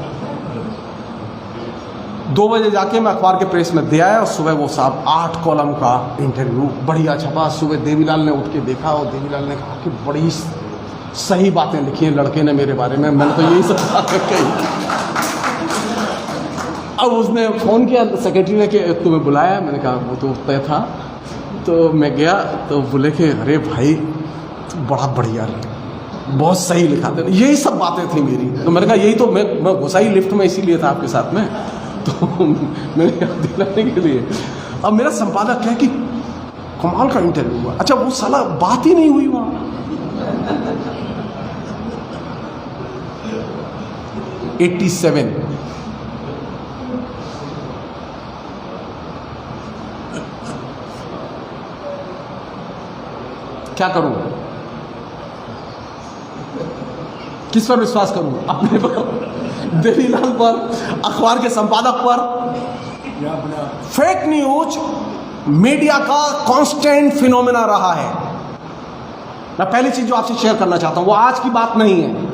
2 बजे जाके मैं अखबार के प्रेस में दे आया, और सुबह वो साहब 8 कॉलम का इंटरव्यू बढ़िया छपा। सुबह देवीलाल ने उठ के देखा, और देवीलाल ने कहा कि बड़ी सही बातें लिखी हैं लड़के ने मेरे बारे में। मैंने तो यही सब बातें कही। अब उसने फ़ोन किया सेक्रेटरी ने कि तुम्हें बुलाया। मैंने कहा वो तो तय था। तो मैं गया, तो बोले कि अरे भाई तो बड़ा बढ़िया, बहुत सही लिखा था, यही सब बातें थी मेरी। तो मैंने कहा यही तो मैं घुसा ही लिफ्ट में इसीलिए था आपके साथ में, तो मैंने याद दिलाने के लिए। अब मेरा संपादक है कि कमाल का इंटरव्यू हुआ। अच्छा, वो साला बात ही नहीं हुई वहाँ। 87 क्या करूं, किस पर विश्वास करूं, अपने पर, देवीलाल पर, अखबार के संपादक पर। फेक न्यूज मीडिया का कांस्टेंट फिनोमेना रहा है। मैं पहली चीज जो आपसे शेयर करना चाहता हूं, वो आज की बात नहीं है।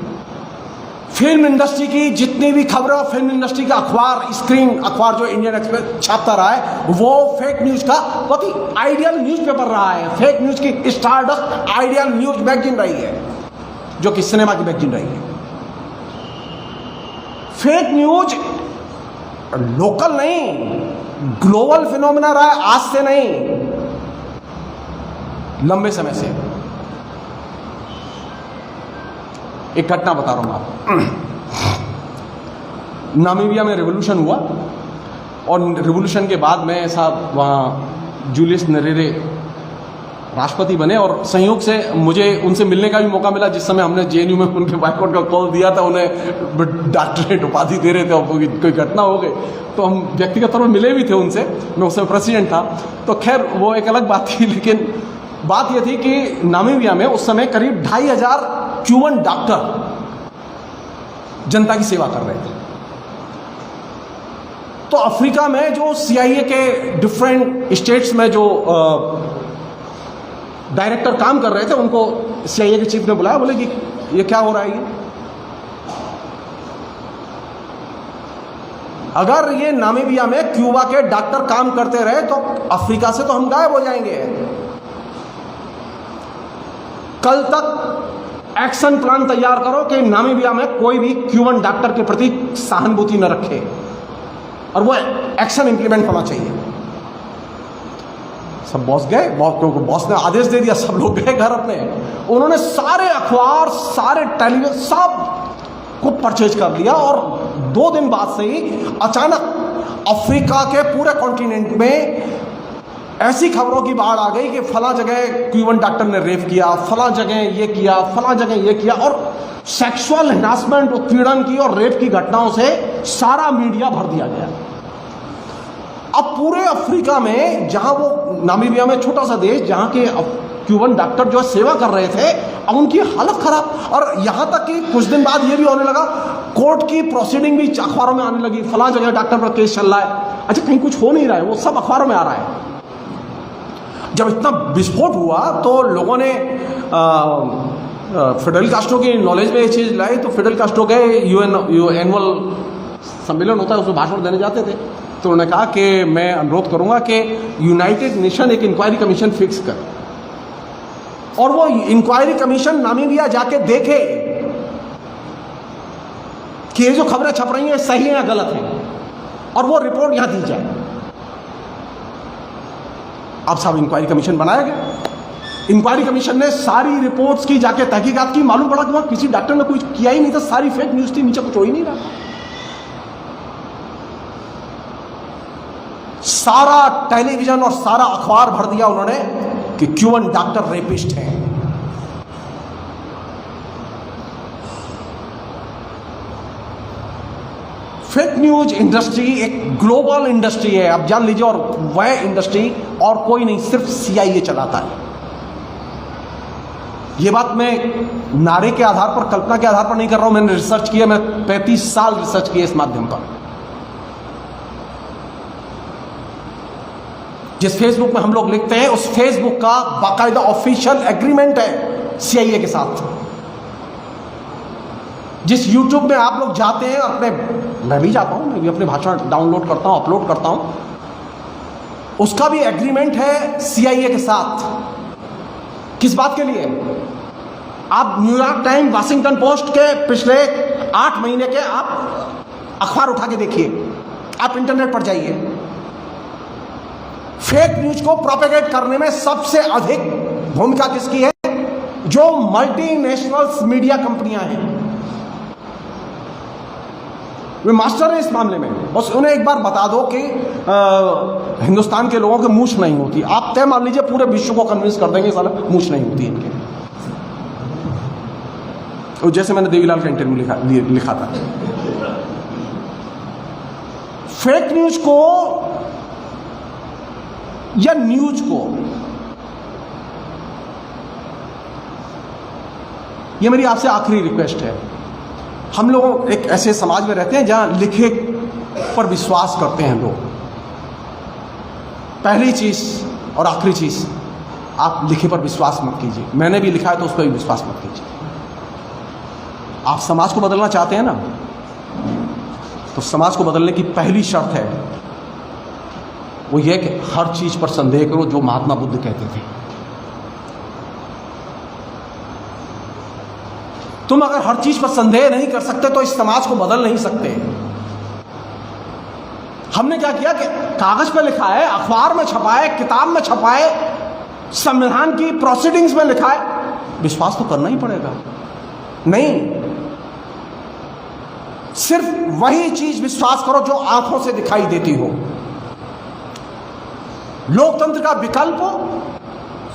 फिल्म इंडस्ट्री की जितनी भी खबरें, फिल्म इंडस्ट्री का अखबार, स्क्रीन अखबार जो इंडियन एक्सप्रेस छापता रहा है, वो फेक न्यूज का बहुत ही आइडियल न्यूज़पेपर रहा है। फेक न्यूज की स्टारडस्ट आइडियल न्यूज मैगजीन रही है, जो कि सिनेमा की मैगजीन रही है। फेक न्यूज लोकल नहीं, ग्लोबल फिनोमेना रहा है, आज से नहीं, लंबे समय से। एक घटना बता रहा हूं आपको। नामीबिया में रिवॉल्यूशन हुआ, और रिवॉल्यूशन के बाद में साहब वहाँ जूलियस नरेरे राष्ट्रपति बने, और संयोग से मुझे उनसे मिलने का भी मौका मिला। जिस समय हमने जेएनयू में उनके बाइकआउट का कॉल दिया था, उन्हें डॉक्टरेट उपाधि दे रहे थे, और कोई घटना हो गई, तो हम व्यक्तिगत तौर पर मिले भी थे उनसे। मैं उस समय प्रेसिडेंट था, तो खैर वो एक अलग बात थी। लेकिन बात यह थी कि नामीबिया में उस समय करीब 2500 क्यूबन डॉक्टर जनता की सेवा कर रहे थे। तो अफ्रीका में जो CIA के डिफरेंट स्टेट्स में जो डायरेक्टर काम कर रहे थे, उनको CIA के चीफ ने बुलाया, बोले कि ये क्या हो रहा है, ये अगर ये नामीबिया में क्यूबा के डॉक्टर काम करते रहे तो अफ्रीका से तो हम गायब हो जाएंगे। कल तक एक्शन प्लान तैयार करो कि नामीबिया में कोई भी क्यूबन डॉक्टर के प्रति सहानुभूति न रखे, और वो एक्शन इंप्लीमेंट होना चाहिए। सब बॉस गए, क्योंकि बॉस ने आदेश दे दिया, सब लोग गए घर अपने। उन्होंने सारे अखबार, सारे टेलीविजन, सब को परचेज कर लिया और 2 दिन बाद से ही अचानक अफ्रीका के पूरे कॉन्टिनेंट में ऐसी खबरों की बाढ़ आ गई कि फला जगह क्यूबन डॉक्टर ने रेप किया, फला जगह ये किया, फला जगह ये किया, और सेक्सुअल हरासमेंट, उत्पीड़न की और रेप की घटनाओं से सारा मीडिया भर दिया गया। अब पूरे अफ्रीका में, जहां वो नामीबिया में छोटा सा देश, जहां के क्यूबन डॉक्टर जो सेवा कर रहे थे, अब उनकी हालत खराब। और यहां तक कि कुछ दिन बाद ये भी होने लगा, कोर्ट की प्रोसीडिंग भी अखबारों में आने लगी, फला जगह डॉक्टर पर केस चल रहा है। अच्छा, कहीं कुछ हो नहीं रहा है, वो सब अखबारों में आ रहा है। जब इतना विस्फोट हुआ तो लोगों ने फिडेल कास्ट्रो की नॉलेज में ये चीज़ लाई, तो फिडेल कास्ट्रो के एनुअल सम्मेलन होता है, उसमें भाषण देने जाते थे, तो उन्होंने कहा कि मैं अनुरोध करूंगा कि यूनाइटेड नेशन एक इंक्वायरी कमीशन फिक्स कर, और वो इंक्वायरी कमीशन नामीबिया जाके देखे कि ये जो खबरें छप रही हैं सही है या गलत है, और वो रिपोर्ट यहां दी जाए। अब साहब इंक्वायरी कमीशन बनाया गया। इंक्वायरी कमीशन ने सारी रिपोर्ट्स की, जाके तहकीकात की, मालूम पड़ा कि वहां किसी डॉक्टर ने कुछ किया ही नहीं था, सारी फेक न्यूज थी, नीचे कुछ हो ही नहीं रहा। सारा टेलीविजन और सारा अखबार भर दिया उन्होंने कि क्यूबन डॉक्टर रेपिस्ट हैं। फेक न्यूज इंडस्ट्री एक ग्लोबल इंडस्ट्री है, आप जान लीजिए, और वह इंडस्ट्री और कोई नहीं, सिर्फ CIA चलाता है। यह बात मैं नारे के आधार पर, कल्पना के आधार पर नहीं कर रहा हूं, मैंने रिसर्च किया, मैं 35 साल रिसर्च किया इस माध्यम पर। जिस फेसबुक में हम लोग लिखते हैं, उस फेसबुक का बाकायदा ऑफिशियल एग्रीमेंट है CIA के साथ। जिस YouTube में आप लोग जाते हैं, अपने, मैं भी जाता हूं, मैं भी अपने भाषण डाउनलोड करता हूं, अपलोड करता हूं, उसका भी एग्रीमेंट है CIA के साथ। किस बात के लिए? आप न्यूयॉर्क टाइम, वाशिंगटन पोस्ट के पिछले 8 महीने के आप अखबार उठा के देखिए, आप इंटरनेट पर जाइए, फेक न्यूज को प्रोपेगेट करने में सबसे अधिक भूमिका किसकी है? जो मल्टीनेशनल मीडिया कंपनियां हैं, वे मास्टर है इस मामले में। बस उन्हें एक बार बता दो कि हिंदुस्तान के लोगों की मूछ नहीं होती, आप तय मान लीजिए पूरे विश्व को कन्विंस कर देंगे साला मूछ नहीं होती इनके। तो जैसे मैंने देवीलाल का इंटरव्यू लिखा था, फेक न्यूज को या न्यूज को, यह मेरी आपसे आखिरी रिक्वेस्ट है। हम लोग एक ऐसे समाज में रहते हैं जहां लिखे पर विश्वास करते हैं लोग। पहली चीज और आखिरी चीज, आप लिखे पर विश्वास मत कीजिए। मैंने भी लिखा है तो उस पर भी विश्वास मत कीजिए। आप समाज को बदलना चाहते हैं ना, तो समाज को बदलने की पहली शर्त है वो ये कि हर चीज पर संदेह करो, जो महात्मा बुद्ध कहते थे। तुम अगर हर चीज पर संदेह नहीं कर सकते तो इस समाज को बदल नहीं सकते। हमने क्या किया कि कागज पे लिखा है, अखबार में छपा है, किताब में छपा है, संविधान की प्रोसीडिंग्स में लिखा है, विश्वास तो करना ही पड़ेगा। नहीं, सिर्फ वही चीज विश्वास करो जो आंखों से दिखाई देती हो। लोकतंत्र का विकल्प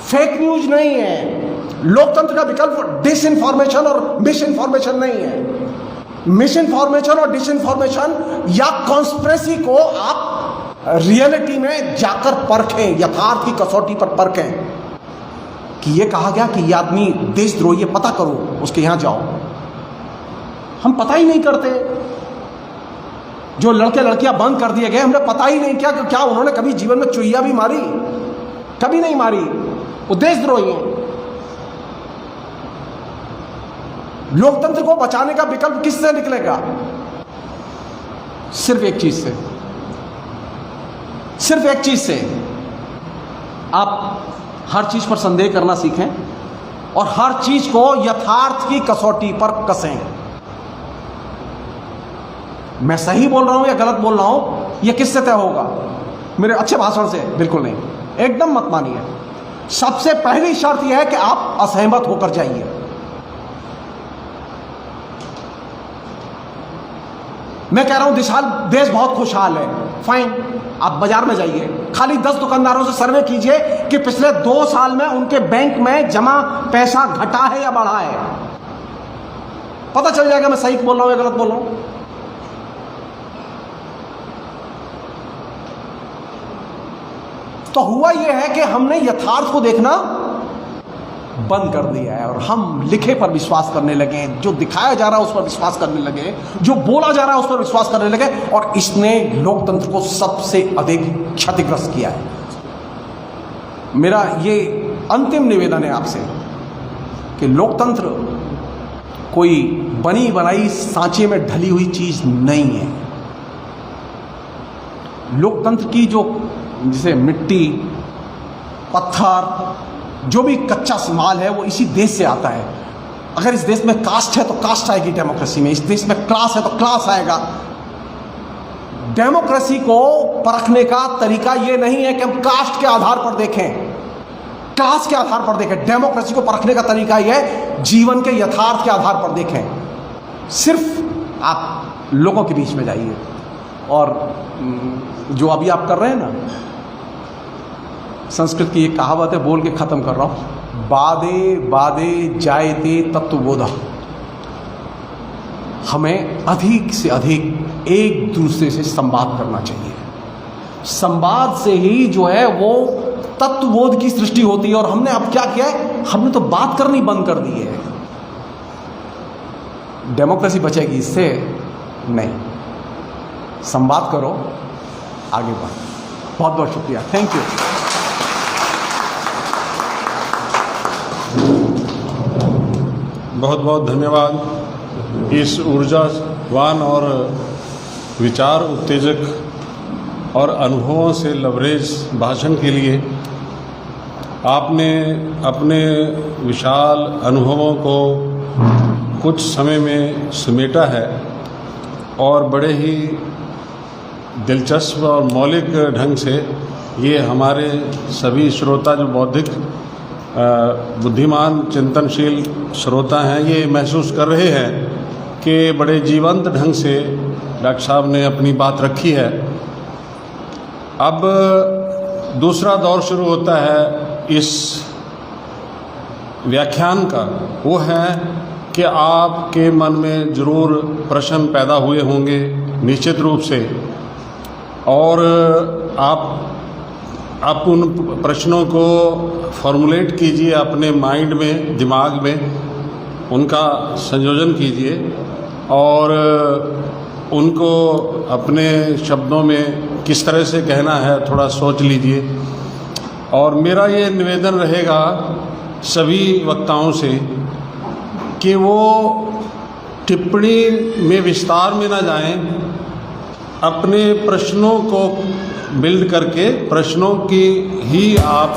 फेक न्यूज नहीं है। लोकतंत्र का विकल्प डिसइंफॉर्मेशन और मिस इन्फॉर्मेशन नहीं है। मिस इन्फॉर्मेशन और डिसइंफॉर्मेशन या कॉन्स्पिरेसी को आप रियलिटी में जाकर परखें, यथार्थ की कसौटी पर परखें कि यह कहा गया कि यह आदमी देशद्रोही है, पता करो, उसके यहां जाओ। हम पता ही नहीं करते। जो लड़के लड़कियां बंद कर दिए गए, हमने पता ही नहीं क्या उन्होंने कभी जीवन में चुहिया भी मारी? कभी नहीं मारी। वो देशद्रोही हैं। लोकतंत्र को बचाने का विकल्प किससे निकलेगा? सिर्फ एक चीज से, सिर्फ एक चीज से। आप हर चीज पर संदेह करना सीखें और हर चीज को यथार्थ की कसौटी पर कसें। मैं सही बोल रहा हूं या गलत बोल रहा हूं, यह किससे तय होगा? मेरे अच्छे भाषण से? बिल्कुल नहीं। एकदम मत मानिए। सबसे पहली शर्त यह है कि आप असहमत होकर जाइए। मैं कह रहा हूं देश बहुत खुशहाल है, फाइन, आप बाजार में जाइए, खाली 10 दुकानदारों से सर्वे कीजिए कि पिछले 2 साल में उनके बैंक में जमा पैसा घटा है या बढ़ा है, पता चल जाएगा मैं सही बोल रहा हूं या गलत बोल रहा हूं। तो हुआ यह है कि हमने यथार्थ को देखना बंद कर दिया है और हम लिखे पर विश्वास करने लगे, जो दिखाया जा रहा है उस पर विश्वास करने लगे, जो बोला जा रहा है उस पर विश्वास करने लगे, और इसने लोकतंत्र को सबसे अधिक क्षतिग्रस्त किया है। मेरा ये अंतिम निवेदन है आपसे कि लोकतंत्र कोई बनी बनाई सांचे में ढली हुई चीज नहीं है। लोकतंत्र की जो जैसे मिट्टी, पत्थर, जो भी कच्चा माल है वो इसी देश से आता है। अगर इस देश में कास्ट है तो कास्ट आएगी डेमोक्रेसी में, इस देश में क्लास है तो क्लास आएगा। डेमोक्रेसी को परखने का तरीका ये नहीं है कि हम कास्ट के आधार पर देखें, क्लास के आधार पर देखें। डेमोक्रेसी को परखने का तरीका यह है जीवन के यथार्थ के आधार पर देखें। सिर्फ आप लोगों के बीच में जाइए, और जो अभी आप कर रहे हैं ना, संस्कृत की एक कहावत है, बोल के खत्म कर रहा हूं, बादे बादे जायते तत्वबोधा। हमें अधिक से अधिक एक दूसरे से संवाद करना चाहिए। संवाद से ही जो है वो तत्वबोध की सृष्टि होती है। और हमने अब क्या किया है, हमने तो बात करनी बंद कर दी है। डेमोक्रेसी बचेगी इससे नहीं। संवाद करो, आगे बढ़ो। बहुत बहुत शुक्रिया, थैंक यू। बहुत बहुत धन्यवाद इस ऊर्जावान और विचार उत्तेजक और अनुभवों से लबरेज भाषण के लिए। आपने अपने विशाल अनुभवों को कुछ समय में समेटा है और बड़े ही दिलचस्प और मौलिक ढंग से ये हमारे सभी श्रोता, जो बौद्धिक बुद्धिमान चिंतनशील श्रोता हैं, ये महसूस कर रहे हैं कि बड़े जीवंत ढंग से डॉक्टर साहब ने अपनी बात रखी है। अब दूसरा दौर शुरू होता है इस व्याख्यान का। वो है कि आपके मन में ज़रूर प्रश्न पैदा हुए होंगे निश्चित रूप से, और आप उन प्रश्नों को फॉर्मुलेट कीजिए अपने माइंड में, दिमाग में उनका संयोजन कीजिए और उनको अपने शब्दों में किस तरह से कहना है थोड़ा सोच लीजिए। और मेरा ये निवेदन रहेगा सभी वक्ताओं से कि वो टिप्पणी में विस्तार में ना जाएं, अपने प्रश्नों को बिल्ड करके प्रश्नों की ही आप